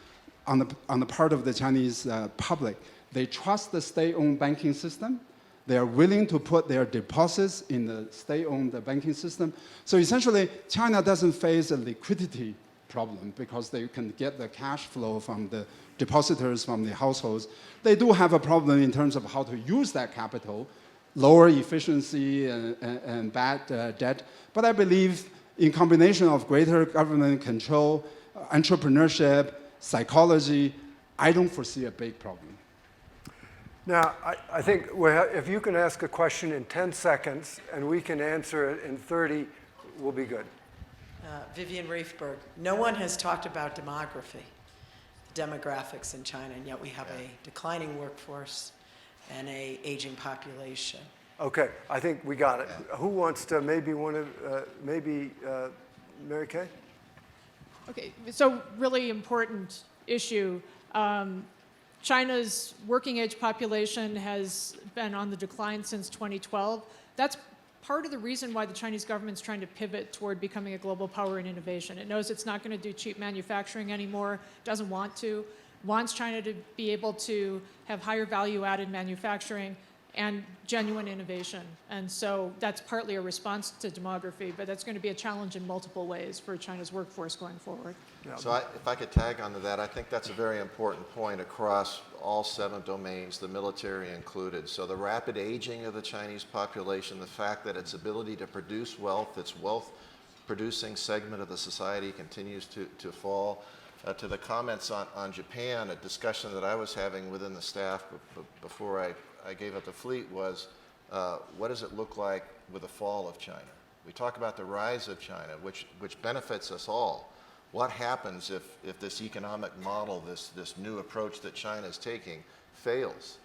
on the part of the Chinese public. They trust the state-owned banking system. They are willing to put their deposits in the state-owned banking system. So essentially, China doesn't face a liquidity problem because they can get the cash flow from the depositors, from the households. They do have a problem in terms of how to use that capital, lower efficiency and bad debt. But I believe in combination of greater government control, entrepreneurship, psychology, I don't foresee a big problem. Now, I think if you can ask a question in 10 seconds and we can answer it in 30, we'll be good. Vivian Reifberg, no one has talked about demographics in China, and yet we have a declining workforce and an aging population. Okay, I think we got it. Who wants to maybe Mary Kay? Okay, so really important issue. China's working age population has been on the decline since 2012. That's part of the reason why the Chinese government's trying to pivot toward becoming a global power in innovation. It knows it's not going to do cheap manufacturing anymore, doesn't want to, wants China to be able to have higher value-added manufacturing and genuine innovation. And so that's partly a response to demography, but that's going to be a challenge in multiple ways for China's workforce going forward. So if I could tag onto that, I think that's a very important point across all 7 domains, the military included. So the rapid aging of the Chinese population, the fact that its ability to produce wealth, its wealth-producing segment of the society continues to fall. To the comments on Japan, a discussion that I was having within the staff before I gave up the fleet was, what does it look like with the fall of China? We talk about the rise of China, which benefits us all. What happens if this economic model, this new approach that China is taking, fails?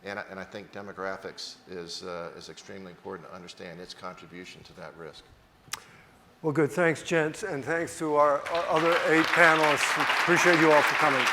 And I think demographics is extremely important to understand its contribution to that risk. Well, good. Thanks, gents, and thanks to our other 8 panelists. Appreciate you all for coming.